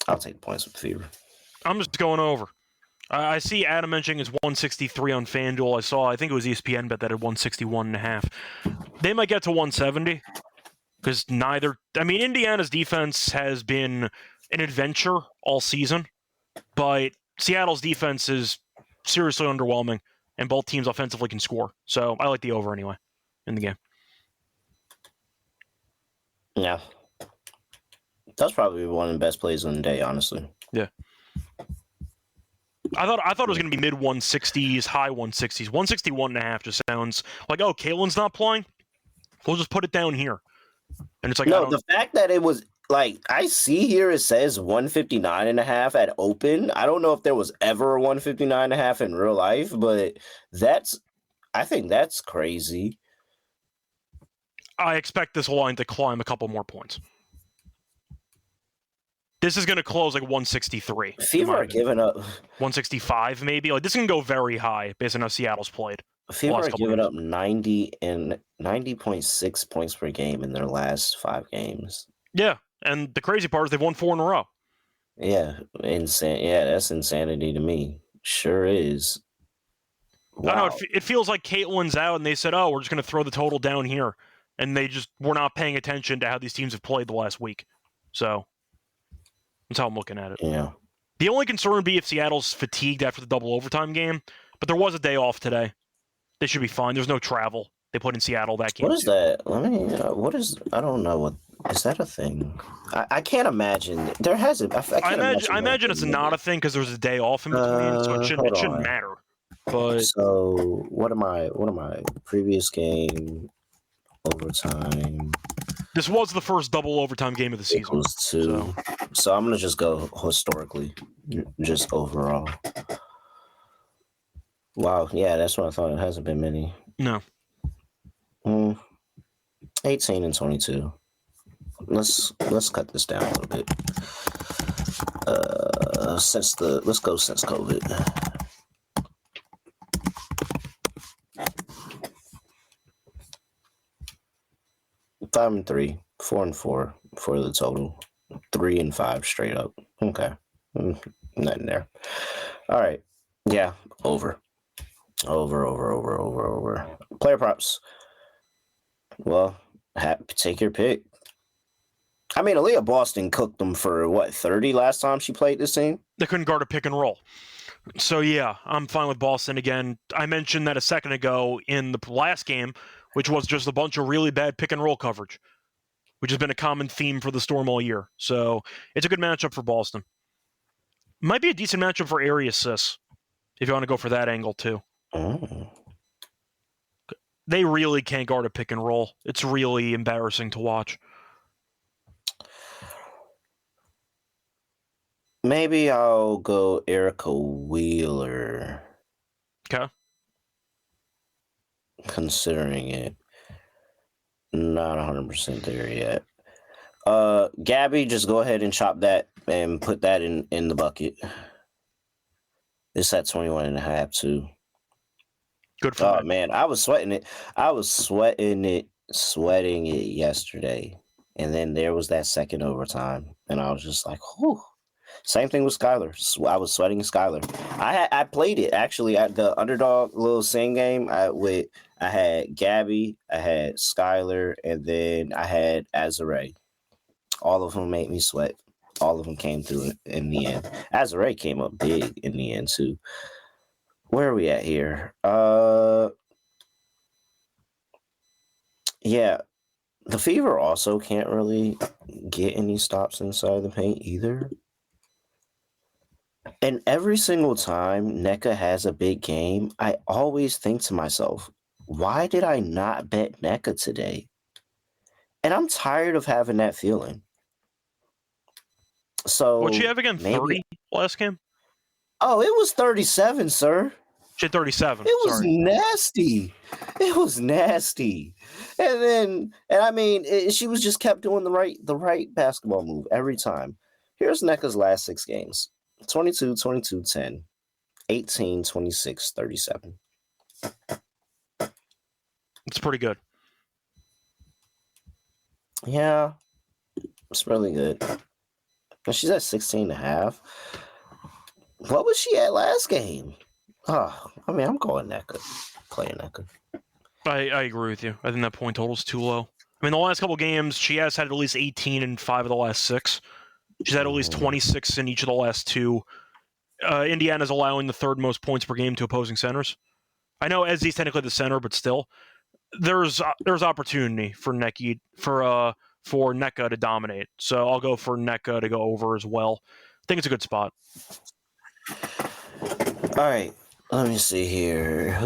I'll take the points with the Fever. I'm just going over. I see Adam mentioning it's 163 on FanDuel. I think it was ESPN bet that at 161.5. They might get to 170 because Indiana's defense has been an adventure all season, but Seattle's defense is seriously underwhelming, and both teams offensively can score. So I like the over anyway in the game. Yeah. That's probably one of the best plays on the day, honestly. Yeah. I thought it was going to be mid 160s, high 160s. 161.5 just sounds like, oh, Caitlin's not playing? We'll just put it down here. And it's like, no, the fact that it was like, I see here it says 159.5 at open. I don't know if there was ever a 159.5 in real life, but I think that's crazy. I expect this line to climb a couple more points. This is going to close like 163. Fever are giving up. 165 maybe. Like this can go very high based on how Seattle's played. Fever are giving up 90.6 points per game in their last 5 games. Yeah, and the crazy part is they've won 4 in a row. Yeah, insane. Yeah, that's insanity to me. Sure is. Wow. I don't know, it feels like Caitlin's out, and they said, "Oh, we're just going to throw the total down here," and they just were not paying attention to how these teams have played the last week. So that's how I'm looking at it. Yeah. The only concern would be if Seattle's fatigued after the double overtime game, but there was a day off today. They should be fine. There's no travel. They put in Seattle that game. What is that? I don't know. What is that a thing? I can't imagine. There hasn't. I imagine it's not a thing because there's a day off in between, so it shouldn't matter. But so what am I? Previous game, overtime. This was the first double overtime game of the season. Equals 2. So I'm gonna just go historically, just overall. Wow, yeah, that's what I thought. It hasn't been many. No. 18 and 22. Let's cut this down a little bit. Since COVID. Five and 3, 4 and 4 for the total. 3 and 5 straight up. Okay. Nothing there. All right. Yeah, over. Player props. Well, take your pick. I mean, Aaliyah Boston cooked them for, 30 last time she played this team? They couldn't guard a pick and roll. So, yeah, I'm fine with Boston again. I mentioned that a second ago in the last game, which was just a bunch of really bad pick and roll coverage, which has been a common theme for the Storm all year. So, it's a good matchup for Boston. Might be a decent matchup for area assists, if you want to go for that angle, too. Oh. They really can't guard a pick and roll. It's really embarrassing to watch. Maybe I'll go Erica Wheeler. Okay. Considering it. Not 100% there yet. Gabby, just go ahead and chop that and put that in the bucket. It's at 21.5 too. Good for me. Man, I was sweating it. Sweating it yesterday. And then there was that second overtime. And I was just like, whew. Same thing with Skylar. I was sweating Skylar. I played it actually at the underdog little sing game. I had Gabby, I had Skylar, and then I had Azare. All of them made me sweat. All of them came through in the end. Azare came up big in the end too. Where are we at here? Yeah. The Fever also can't really get any stops inside the paint either. And every single time NECA has a big game, I always think to myself, why did I not bet NECA today? And I'm tired of having that feeling. So What'd she have again? maybe 30 last game? Oh, it was 37, sir. She had 37. It was Sorry. nasty. It was nasty. And I mean, she was just kept doing the right basketball move every time. Here's NECA's last 6 games. 22, 22, 10, 18, 26, 37. It's pretty good. Yeah, it's really good. And she's at 16 and a half. What was she at last game? Oh, I mean, I'm going NECA. Playing NECA. I agree with you. I think that point total's too low. I mean, the last couple games, she has had at least 18 in 5 of the last 6. She's had at least 26 in each of the last 2. Indiana's allowing the 3rd most points per game to opposing centers. I know Ezzy's technically the center, but still, there's opportunity for NECA to dominate. So I'll go for NECA to go over as well. I think it's a good spot. All right, let me see here.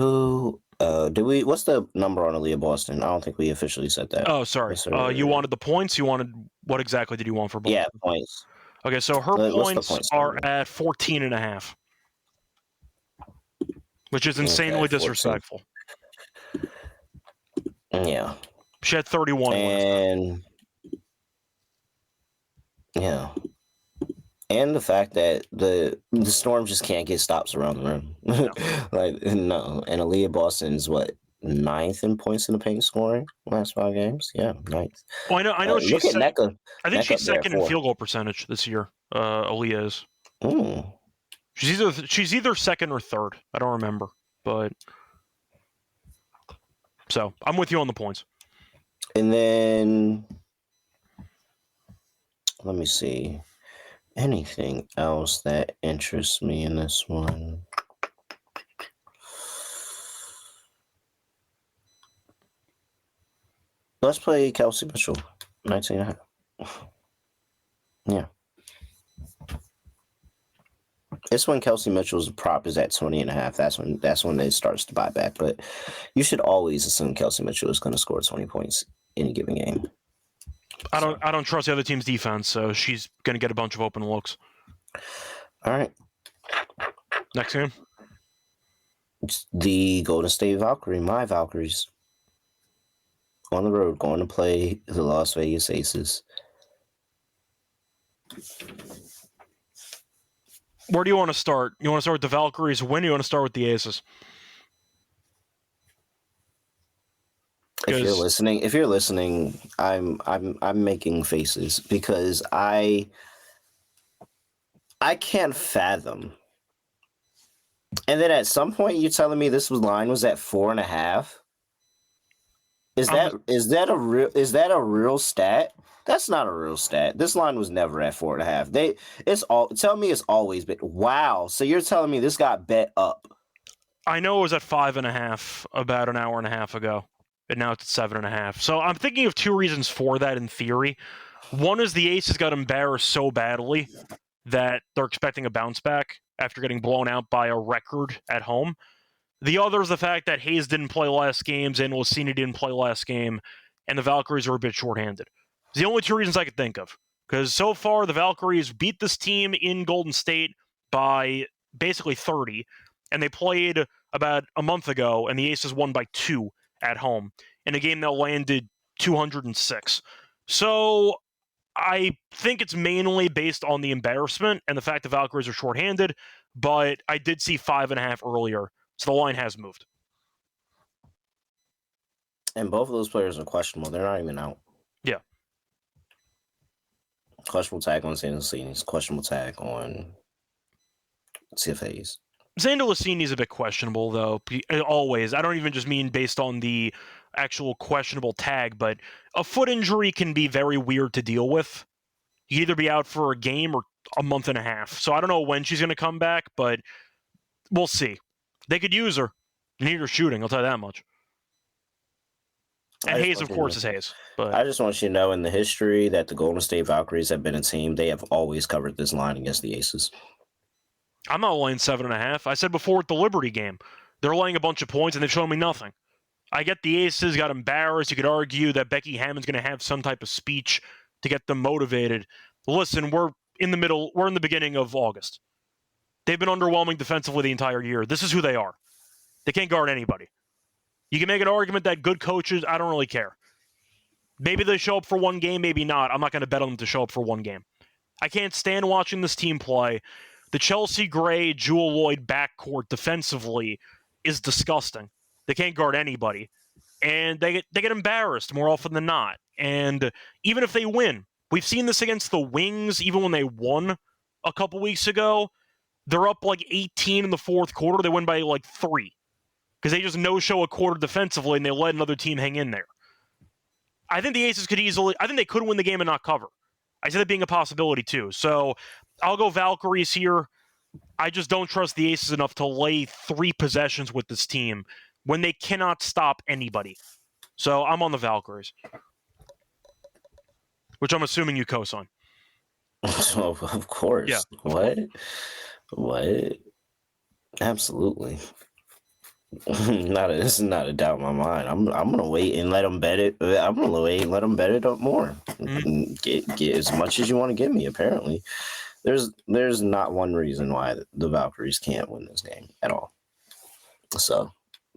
What's the number on Aaliyah Boston? I don't think we officially said that. Oh, sorry. You wanted the points? What exactly did you want for Boston? Yeah, points. Okay, so her points are at 14.5, which is insanely disrespectful. Yeah. She had 31. And yeah. And the fact that the Storm just can't get stops around the rim. No. No. And Aaliyah Boston's 9th in points in the paint scoring last 5 games? Yeah, 9th. Well, I know she's look at NECA. I think NECA she's second in field goal percentage this year. Aaliyah is. Mm. She's either second or third. I don't remember, but so I'm with you on the points. And then let me see. Anything else that interests me in this one? Let's play Kelsey Mitchell, 19.5. Yeah. It's when Kelsey Mitchell's prop is at 20.5. That's when it starts to buy back. But you should always assume Kelsey Mitchell is going to score 20 points in a given game. I don't trust the other team's defense, so she's going to get a bunch of open looks. All right. Next game. It's the Golden State Valkyrie, my Valkyries. On the road, going to play the Las Vegas Aces. Where do you want to start? You want to start with the Valkyries win, or you want to start with the Aces? If you're listening, I'm making faces because I can't fathom. And then at some point you're telling me this line was at 4.5. Is that a real stat? That's not a real stat. This line was never at 4.5. Tell me it's always been. Wow. So you're telling me this got bet up? I know it was at 5.5 about an hour and a half ago, and now it's at 7.5. So I'm thinking of 2 reasons for that in theory. One is the Aces got embarrassed so badly that they're expecting a bounce back after getting blown out by a record at home. The other is the fact that Hayes didn't play last games and Lucini didn't play last game, and the Valkyries are a bit shorthanded. It's the only 2 reasons I could think of. Because so far, the Valkyries beat this team in Golden State by basically 30, and they played about a month ago, and the Aces won by 2 at home in a game that landed 206. So I think it's mainly based on the embarrassment and the fact the Valkyries are shorthanded, but I did see 5.5 earlier. So the line has moved. And both of those players are questionable. They're not even out. Yeah. Questionable tag on Sandalcini's. Questionable tag on CFA's. Sandalcini is a bit questionable, though. Always. I don't even just mean based on the actual questionable tag, but a foot injury can be very weird to deal with. You either be out for a game or a month and a half. So I don't know when she's going to come back, but we'll see. They could use her. They need her shooting, I'll tell you that much. And Hayes, of course, is Hayes. But I just want you to know, in the history that the Golden State Valkyries have been a team, they have always covered this line against the Aces. I'm not laying 7.5. I said before at the Liberty game, they're laying a bunch of points and they've shown me nothing. I get the Aces got embarrassed. You could argue that Becky Hammon's going to have some type of speech to get them motivated. Listen, we're in the beginning of August. They've been underwhelming defensively the entire year. This is who they are. They can't guard anybody. You can make an argument that good coaches, I don't really care. Maybe they show up for one game, maybe not. I'm not going to bet on them to show up for one game. I can't stand watching this team play. The Chelsea Gray, Jewel Lloyd backcourt defensively is disgusting. They can't guard anybody. And they get embarrassed more often than not. And even if they win, we've seen this against the Wings, even when they won a couple weeks ago. They're up like 18 in the fourth quarter. They win by like 3. Because they just no-show a quarter defensively and they let another team hang in there. I think the Aces they could win the game and not cover. I see that being a possibility too. So I'll go Valkyries here. I just don't trust the Aces enough to lay 3 possessions with this team when they cannot stop anybody. So I'm on the Valkyries. Which I'm assuming you co-sign. Oh, of course. Yeah. What? Absolutely. This is not a doubt in my mind. I'm gonna wait and let them bet it. I'm gonna wait and let them bet it up more. Mm-hmm. Get as much as you want to give me. Apparently, there's not one reason why the Valkyries can't win this game at all. So,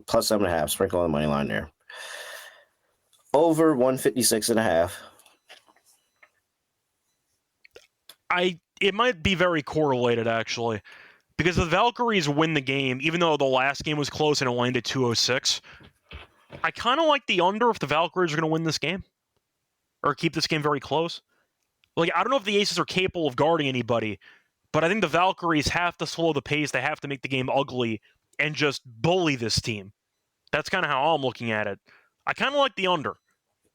plus 7.5. Sprinkle on the money line there. Over 156.5. It might be very correlated actually. Because the Valkyries win the game, even though the last game was close and it landed 206. I kind of like the under if the Valkyries are going to win this game. Or keep this game very close. Like, I don't know if the Aces are capable of guarding anybody, but I think the Valkyries have to slow the pace. They have to make the game ugly and just bully this team. That's kind of how I'm looking at it. I kind of like the under,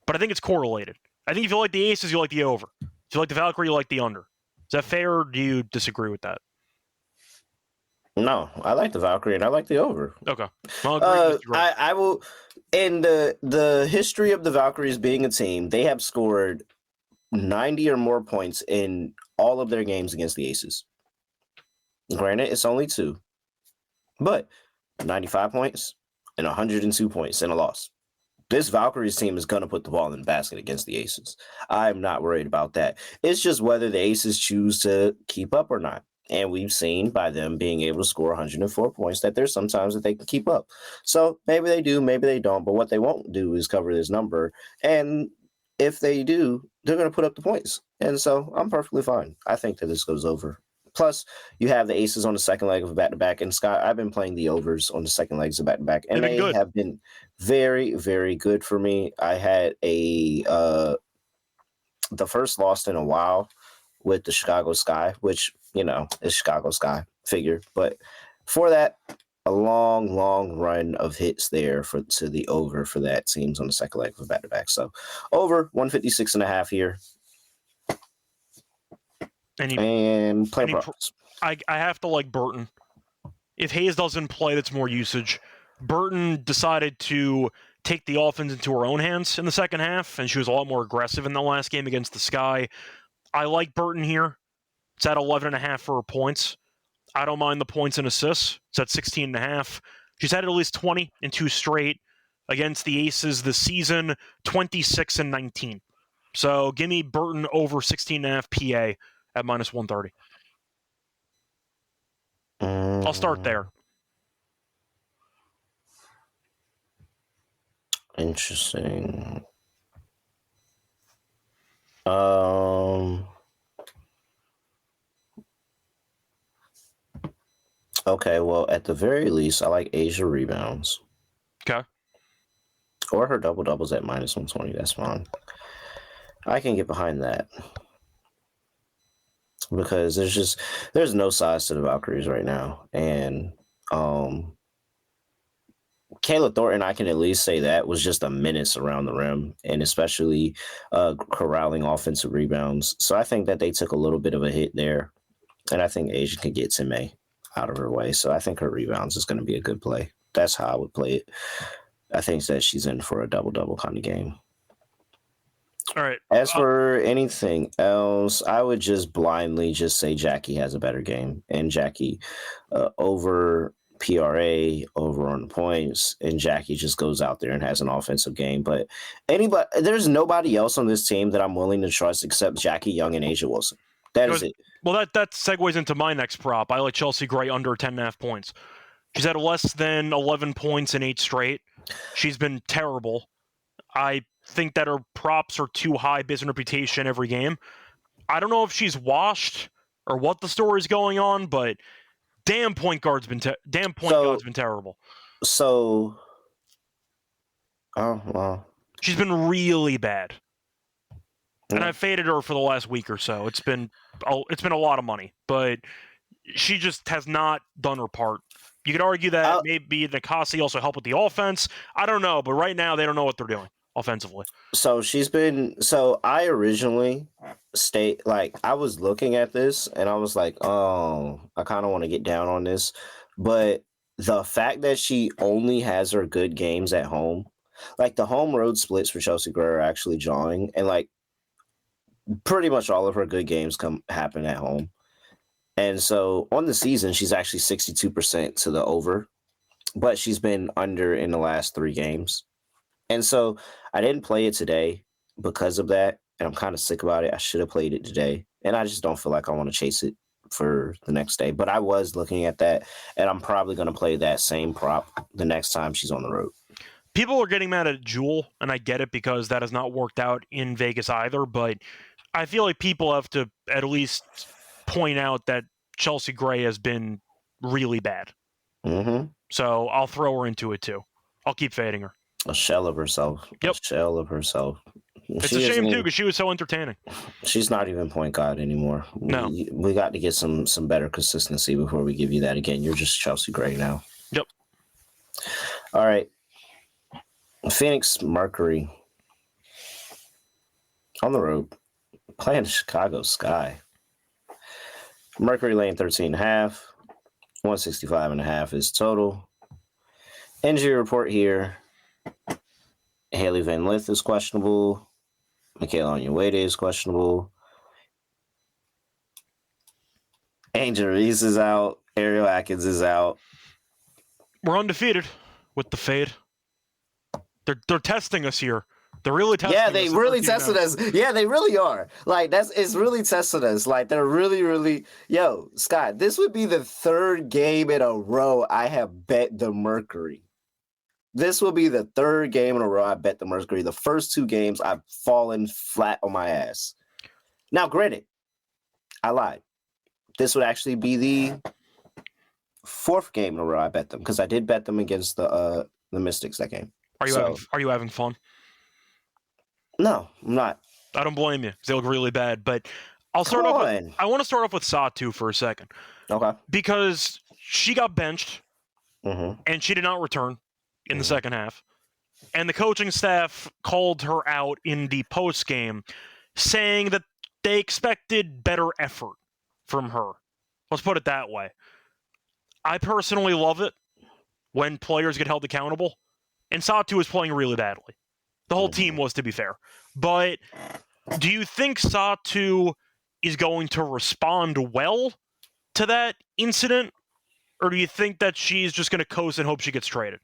but I think it's correlated. I think if you like the Aces, you like the over. If you like the Valkyrie, you like the under. Is that fair, or do you disagree with that? No, I like the Valkyrie and I like the over. Okay. Well, I will. In the history of the Valkyries being a team, they have scored 90 or more points in all of their games against the Aces. Granted, it's only 2, but 95 points and 102 points in a loss. This Valkyries team is going to put the ball in the basket against the Aces. I'm not worried about that. It's just whether the Aces choose to keep up or not. And we've seen by them being able to score 104 points that there's sometimes that they can keep up. So maybe they do, maybe they don't. But what they won't do is cover this number. And if they do, they're going to put up the points. And so I'm perfectly fine. I think that this goes over. Plus, you have the Aces on the second leg of back-to-back. And Scott, I've been playing the overs on the second legs of back-to-back. And they have been very, very good for me. I had the first loss in a while with the Chicago Sky, which, you know, is Chicago Sky figure. But for that, a long, long run of hits there to the over for that teams on the second leg of back-to-back. So over 156.5 here. And play props. I have to like Burton. If Hayes doesn't play, that's more usage. Burton decided to take the offense into her own hands in the second half, and she was a lot more aggressive in the last game against the Sky. I like Burton here. It's at 11.5 for her points. I don't mind the points and assists. It's at 16.5. She's had at least 20 in 2 straight against the Aces this season, 26 and 19. So give me Burton over 16.5 PA at minus 130. I'll start there. Interesting. Okay, well, at the very least, I like Asia rebounds. Okay. Or her double-doubles at minus 120. That's fine. I can get behind that. Because there's no size to the Valkyries right now. And Kayla Thornton, I can at least say that, was just a menace around the rim, and especially corralling offensive rebounds. So I think that they took a little bit of a hit there. And I think Asia can get Time out of her way. So I think her rebounds is going to be a good play. That's how I would play it. I think that she's in for a double-double kind of game. All right. As for anything else, I would just blindly just say Jackie has a better game, and Jackie over PRA, over on the points, and Jackie just goes out there and has an offensive game. But there's nobody else on this team that I'm willing to trust except Jackie Young and Asia Wilson. That is it. Well, that segues into my next prop. I like Chelsea Gray under 10.5 points. She's had less than 11 points in 8 straight. She's been terrible. I think that her props are too high based on reputation every game. I don't know if she's washed or what the story's going on, but damn point guard's been terrible. So, oh well, she's been really bad, and I've faded her for the last week or so. It's been a lot of money, but she just has not done her part. You could argue that maybe Nakasi also helped with the offense. I don't know, but right now they don't know what they're doing offensively. So I originally I was looking at this and I was like, oh, I kind of want to get down on this. But the fact that she only has her good games at home, like the home road splits for Chelsea Gray are actually drawing, and like pretty much all of her good games happen at home. And so on the season, she's actually 62% to the over, but she's been under in the last 3 games. And so I didn't play it today because of that, and I'm kind of sick about it. I should have played it today, and I just don't feel like I want to chase it for the next day. But I was looking at that, and I'm probably going to play that same prop the next time she's on the road. People are getting mad at Jewel, and I get it because that has not worked out in Vegas either, but I feel like people have to at least point out that Chelsea Gray has been really bad. Mm-hmm. So I'll throw her into it too. I'll keep fading her. A shell of herself. Yep. A shell of herself. It's a shame too because she was so entertaining. She's not even point guard anymore. No. We got to get some better consistency before we give you that again. You're just Chelsea Gray now. Yep. All right. Phoenix Mercury on the road playing Chicago Sky. Mercury laying 13.5, 165.5 is total. Injury report here. Haley Van Lith is questionable. Michaela Onyenuede is questionable. Angel Reese is out. Ariel Atkins is out. We're undefeated with the fade. They're testing us here. They're really testing us. Yeah, they really tested us. Yeah, they really are. Like, it's really testing us. Like, they're really, really... Yo, Scott, this would be the 3rd game in a row I have bet the Mercury. This will be the 3rd game in a row I bet the Mercury. The first 2 games, I've fallen flat on my ass. Now, granted, I lied. This would actually be the 4th game in a row I bet them, because I did bet them against the Mystics that game. Are you having fun? No, I'm not. I don't blame you because they look really bad. But I'll start off. I want to start off with Satu for a second. Okay. Because she got benched, and she did not return in the second half. And the coaching staff called her out in the post game, saying that they expected better effort from her. Let's put it that way. I personally love it when players get held accountable. And Satu was playing really badly. The whole team was, to be fair. But do you think Satu is going to respond well to that incident? Or do you think that she's just going to coast and hope she gets traded?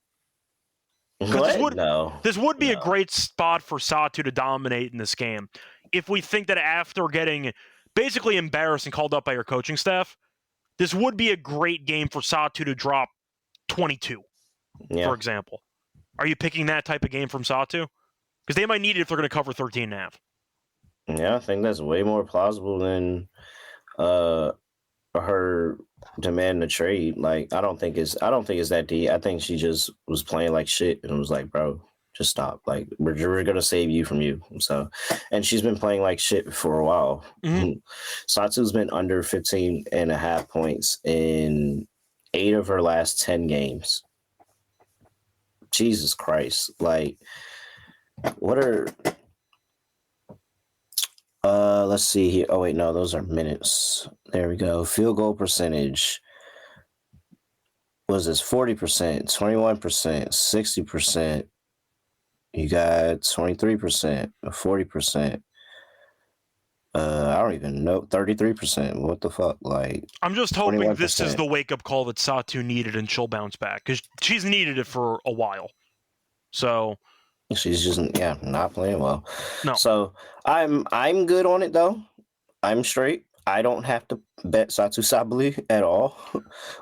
This would be a great spot for Satu to dominate in this game. If we think that after getting basically embarrassed and called up by her coaching staff, this would be a great game for Satu to drop 22, for example. Are you picking that type of game from Satu? Because they might need it if they're going to cover 13.5. Yeah, I think that's way more plausible than her demand to trade. Like, I don't think it's that deep. I think she just was playing like shit and was like, bro, just stop. Like, we're gonna save you from you. So, and she's been playing like shit for a while. Satu's been under 15.5 points in 8 of her last 10 games. Jesus Christ. Like, what are let's see here. Oh wait, no, those are minutes. There we go. Field goal percentage. Was this 40%, 21%, 60%, You got 23%, 40%. I don't even know, 33%. What the fuck? Like, I'm just hoping this is 21%. the wake-up call that Satu needed and she'll bounce back, because she's needed it for a while. So She's just not playing well. No. So I'm good on it though. I'm straight. I don't have to bet Satu Sabali at all.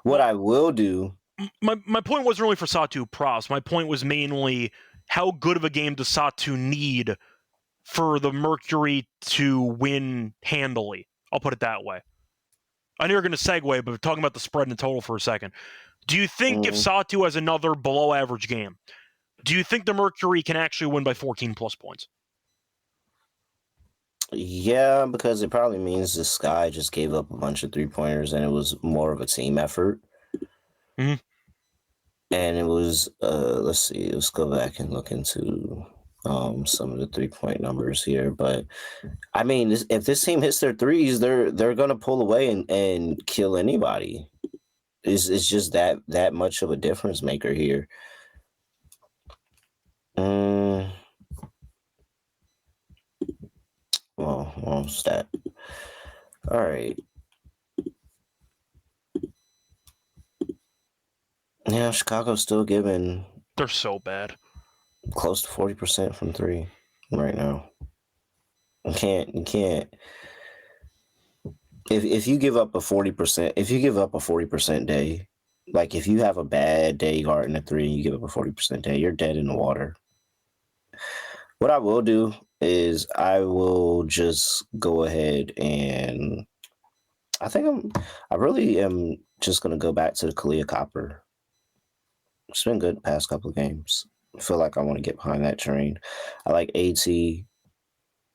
What I will do. My point wasn't really for Satu props. My point was mainly how good of a game does Satu need for the Mercury to win handily. I'll put it that way. I know you're going to segue, but talking about the spread and the total for a second. Do you think if Satu has another below average game, do you think the Mercury can actually win by 14 plus points? Yeah, because it probably means the Sky just gave up a bunch of 3-pointers and it was more of a team effort. Mm-hmm. And it was, let's see, let's go back and look into some of the 3-point numbers here. But I mean, if this team hits their threes, they're gonna pull away and kill anybody. It's just that much of a difference maker here. Well, stat. All right. Yeah, Chicago's still giving. They're so bad. Close to 40% from 3 right now. You can't. If you give up a 40%, if you give up a 40% day, like if you have a bad day guarding a 3 and you give up a 40% day, you're dead in the water. What I will do is I will just go ahead and I really am just gonna go back to the Kalia Copper. It's been good the past couple of games. I feel like I want to get behind that train. I like AT,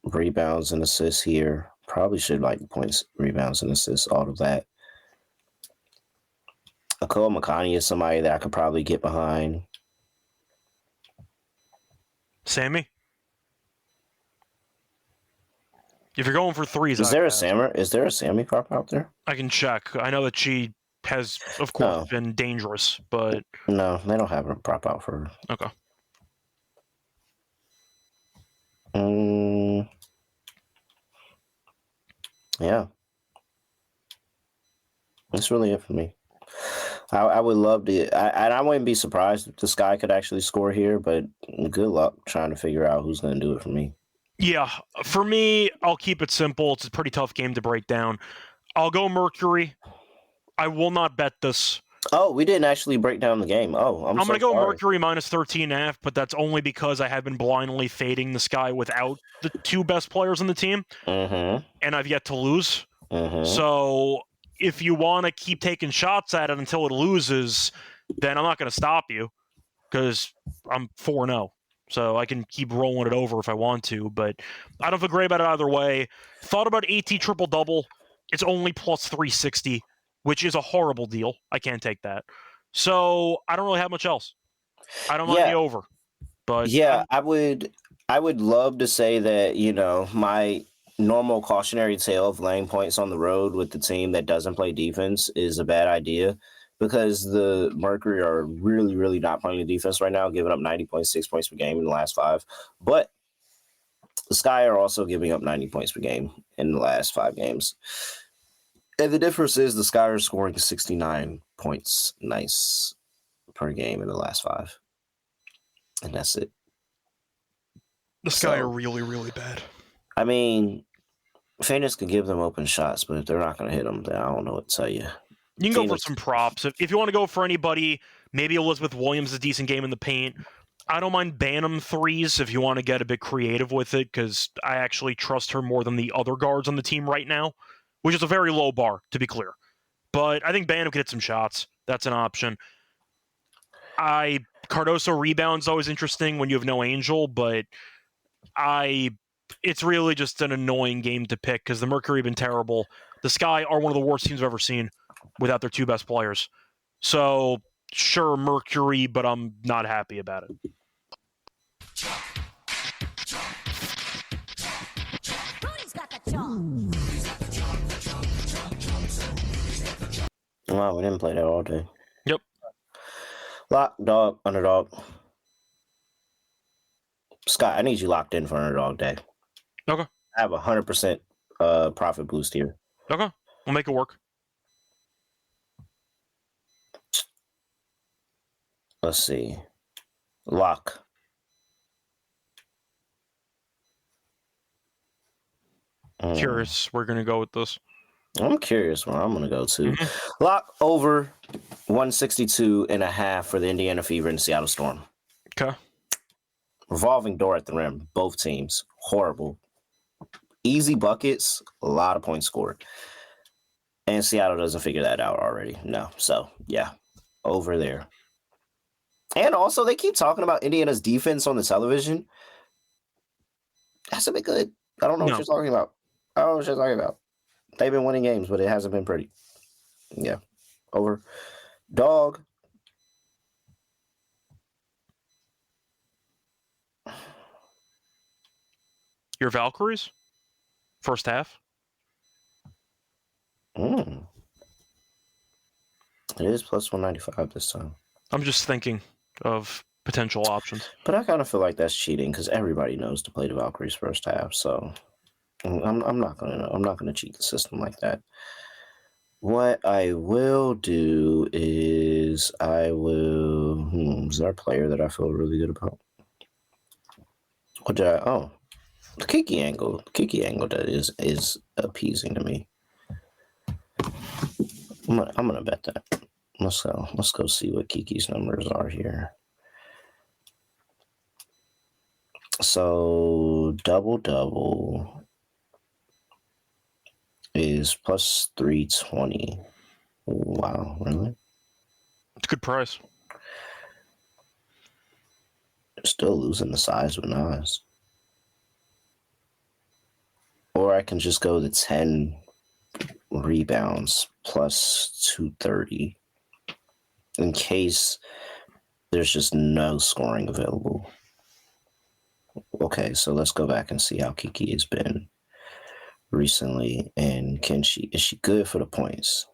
rebounds and assists here. Probably should like points, rebounds, and assists, all of that. Akoa Makani is somebody that I could probably get behind. Sammy? If you're going for threes, Is there a Sammy prop out there? I can check. I know that she has, of course, been dangerous, but no, they don't have a prop out for her. Okay. Yeah. That's really it for me. I would love to, I wouldn't be surprised if this guy could actually score here, but good luck trying to figure out who's going to do it for me. Yeah, for me, I'll keep it simple. It's a pretty tough game to break down. I'll go Mercury. I will not bet this. Oh, we didn't actually break down the game. Oh, I'm going to go Mercury minus 13.5, but that's only because I have been blindly fading the Sky without the 2 best players on the team, and I've yet to lose. So if you want to keep taking shots at it until it loses, then I'm not going to stop you because I'm 4-0. So I can keep rolling it over if I want to, but I don't feel great about it either way. Thought about AT triple-double. It's only plus 360, which is a horrible deal. I can't take that. So I don't really have much else. I don't mind the over. But yeah, I would love to say that, my normal cautionary tale of laying points on the road with the team that doesn't play defense is a bad idea. Because the Mercury are really, really not playing the defense right now, giving up 90.6 points per game in the last 5. But the Sky are also giving up 90 points per game in the last 5 games. And the difference is the Sky are scoring 69 points per game in the last 5. And that's it. The Sky are really, really bad. I mean, Phoenix could give them open shots, but if they're not going to hit them, then I don't know what to tell you. You can go for some props. If you want to go for anybody, maybe Elizabeth Williams is a decent game in the paint. I don't mind Banham threes if you want to get a bit creative with it, because I actually trust her more than the other guards on the team right now, which is a very low bar, to be clear. But I think Banham could hit some shots. That's an option. Cardoso rebounds always interesting when you have no Angel, but it's really just an annoying game to pick because the Mercury have been terrible. The Sky are one of the worst teams I've ever seen without their 2 best players. So, sure, Mercury, but I'm not happy about it. Wow, we didn't play that all day. Yep. Lock, dog, underdog. Scott, I need you locked in for underdog day. Okay. I have 100% profit boost here. Okay. We'll make it work. Let's see. Lock. Curious. We're going to go with this. I'm curious where I'm going to go to. Mm-hmm. Lock over 162.5 for the Indiana Fever and Seattle Storm. Okay. Revolving door at the rim. Both teams. Horrible. Easy buckets. A lot of points scored. And Seattle doesn't figure that out already. No. So, yeah. Over there. And also, they keep talking about Indiana's defense on the television. Hasn't been good. I don't know what you're talking about. I don't know what you're talking about. They've been winning games, but it hasn't been pretty. Yeah. Over. Dog. Your Valkyries? First half? It is plus 195 this time. I'm just thinking of potential options. But I kind of feel like that's cheating because everybody knows to play the Valkyries first half. So I'm not gonna cheat the system like that. What I will do is is there a player that I feel really good about? The Kiki angle. The Kiki angle that is appeasing to me. I'm gonna bet that. Let's go see what Kiki's numbers are here. So double is plus 320. Wow, really? It's a good price. Still losing the size with Nas. Or I can just go the 10 rebounds plus 230 in case there's just no scoring available. Okay, so let's go back and see how Kiki has been recently, and is she good for the points?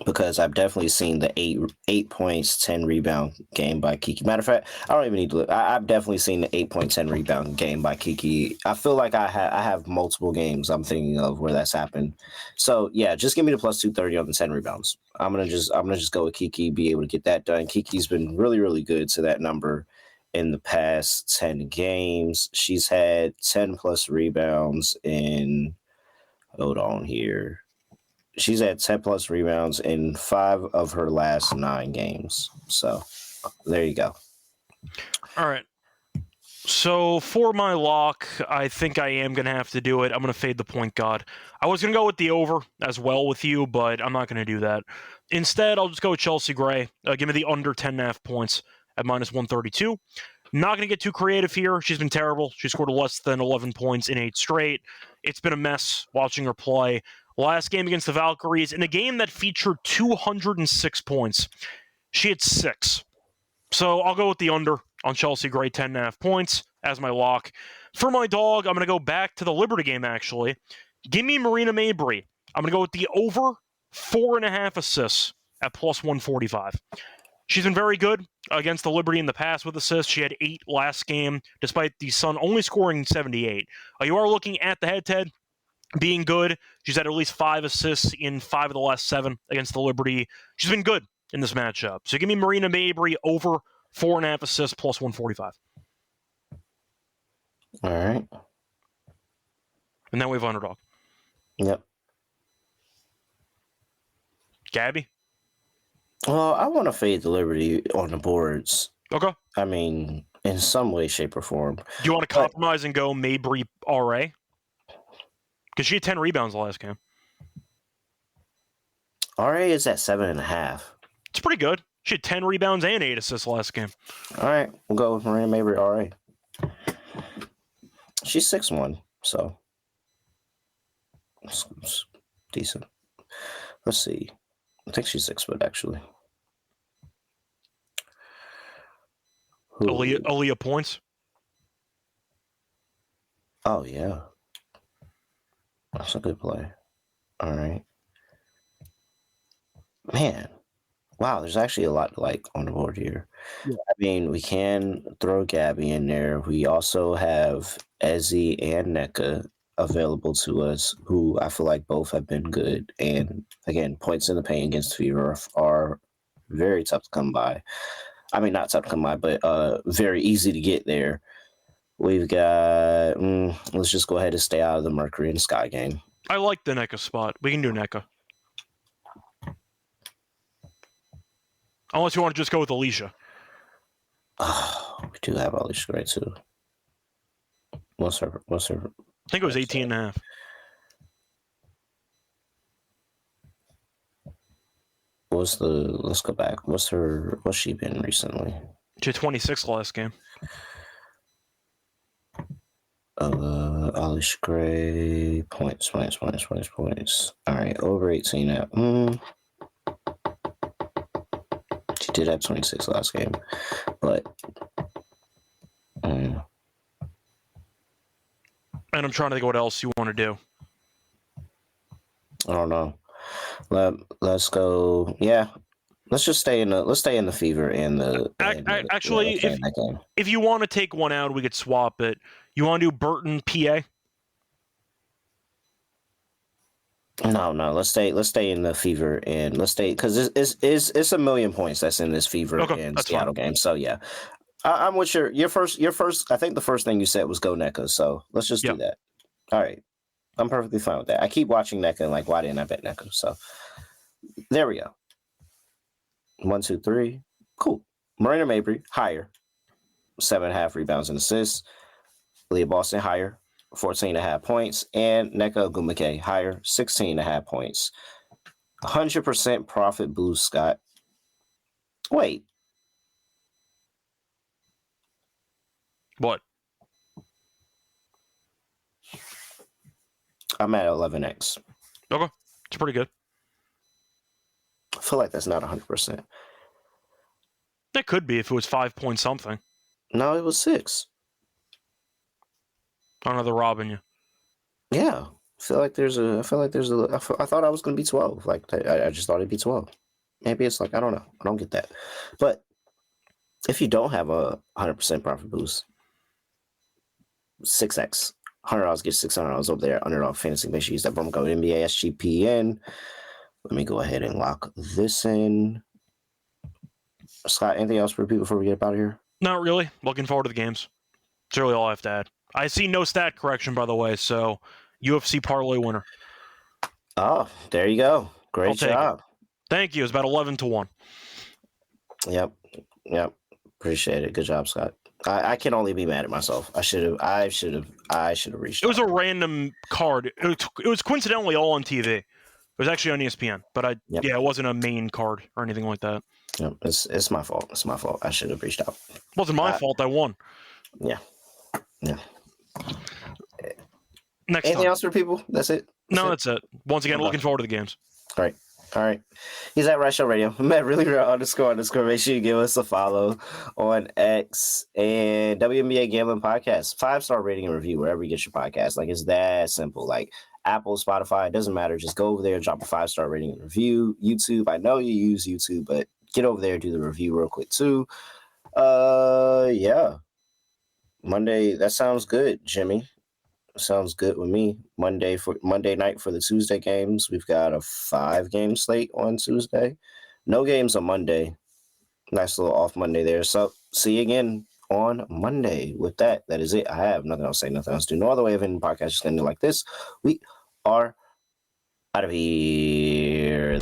Because I've definitely seen the 8 points, 10 rebound game by Kiki. Matter of fact, I don't even need to look. I've definitely seen the 8 point, 10 rebound game by Kiki. I feel like I have multiple games I'm thinking of where that's happened. So yeah, just give me the plus 230 on the 10 rebounds. I'm gonna just go with Kiki, be able to get that done. Kiki's been really, really good to that number in the past 10 games. She's had 10 plus rebounds in. Hold on here. She's had 10 plus rebounds in 5 of her last 9 games. So there you go. All right. So for my lock, I think I am going to have to do it. I'm going to fade the point god. I was going to go with the over as well with you, but I'm not going to do that. Instead, I'll just go with Chelsea Gray. Give me the under 10.5 points at minus 132. Not going to get too creative here. She's been terrible. She scored less than 11 points in 8 straight. It's been a mess watching her play. Last game against the Valkyries, in a game that featured 206 points, she had 6. So I'll go with the under on Chelsea Gray, 10.5 points as my lock. For my dog, I'm going to go back to the Liberty game, actually. Give me Marina Mabry. I'm going to go with the over 4.5 assists at plus 145. She's been very good against the Liberty in the past with assists. She had 8 last game, despite the Sun only scoring 78. You are looking at the head-to-head being good. She's had at least 5 assists in 5 of the last 7 against the Liberty. She's been good in this matchup. So give me Marina Mabry over 4.5 assists plus 145. All right. And then we have underdog. Yep. Gabby? Well, I want to fade the Liberty on the boards. Okay. I mean, in some way, shape, or form. Do you want to compromise and go Mabry RA? Because she had 10 rebounds the last game. RA is at 7.5. It's pretty good. She had 10 rebounds and 8 assists last game. All right, we'll go with Marina Mabry RA. She's 6'1", so it's decent. Let's see. I think she's 6 foot actually. Aaliyah points. Oh yeah, that's a good play. All right, man. Wow, there's actually a lot to like on the board here. Yeah. I mean, we can throw Gabby in there. We also have Ezzy and NECA available to us, who I feel like both have been good. And again, points in the paint against Fever are very tough to come by. I mean, not tough to come by, but very easy to get there. We've got, let's just go ahead and stay out of the Mercury and Sky game. I like the NECA spot. We can do NECA. Unless you want to just go with Alicia. Oh, we do have Alicia Gray too. What's her? I think it was 18 and a half. Let's go back. What's she been recently? She had 26 last game. Alicia Gray, points. All right, over 18 now. She did have 26 last game, but and I'm trying to think what else you want to do. I don't know. Let's go. Yeah, let's just stay in the Fever and the. Actually, if you want to take one out, we could swap it. You want to do Burton, PA? No. Let's stay in the Fever and let's stay because it's a million points that's in this Fever and Seattle game. So yeah, I'm with your first. I think the first thing you said was go NECA. So let's just do that. All right, I'm perfectly fine with that. I keep watching NECA and like, why didn't I bet NECA? So there we go. 1, 2, 3. Cool. Marina Mabry higher, 7.5 rebounds and assists. Leah Boston higher, 14.5 points, and Nneka Ogwumike higher, 16.5 points. 100% profit boost, Scott. Wait. What? I'm at 11x. Okay. It's pretty good. I feel like that's not 100%. That could be if it was 5 point something. No, it was 6. I don't know, they're robbing you. Yeah. I thought I was going to be 12. Like, I just thought it'd be 12. Maybe it's like, I don't know. I don't get that. But if you don't have a 100% profit boost, 6x. $100 gets $600 over there. Underdog Fantasy. Make sure you use that promo code WNBA SGPN. Let me go ahead and lock this in. Scott, anything else for people before we get up out of here? Not really. Looking forward to the games. That's really all I have to add. I see no stat correction, by the way, so UFC parlay winner. Oh, there you go. Great job. Thank you. It's about 11-1. Yep. Appreciate it. Good job, Scott. I can only be mad at myself. I should have reached. It was a random card. It was coincidentally all on TV. It was actually on ESPN, but it wasn't a main card or anything like that. Yep. It's my fault. I should have reached out. It wasn't my fault. I won. Yeah. Anything else for people? That's it. That's it. Once again, looking forward to the games. All right. He's at Right Show Radio. I'm at ___. Make sure you give us a follow on X and WNBA Gambling Podcast. 5-star rating and review wherever you get your podcast. Like, it's that simple. Like Apple, Spotify, it doesn't matter. Just go over there, drop a 5-star rating and review. YouTube, I know you use YouTube, but get over there, do the review real quick too. Yeah. Monday, that sounds good, Jimmy. Sounds good with me. Monday night for the Tuesday games. We've got a 5-game slate on Tuesday. No games on Monday. Nice little off Monday there. So see you again on Monday. With that is it. I have nothing else to say, nothing else to do. No other way of ending the podcast. Just ending like this. We are out of here.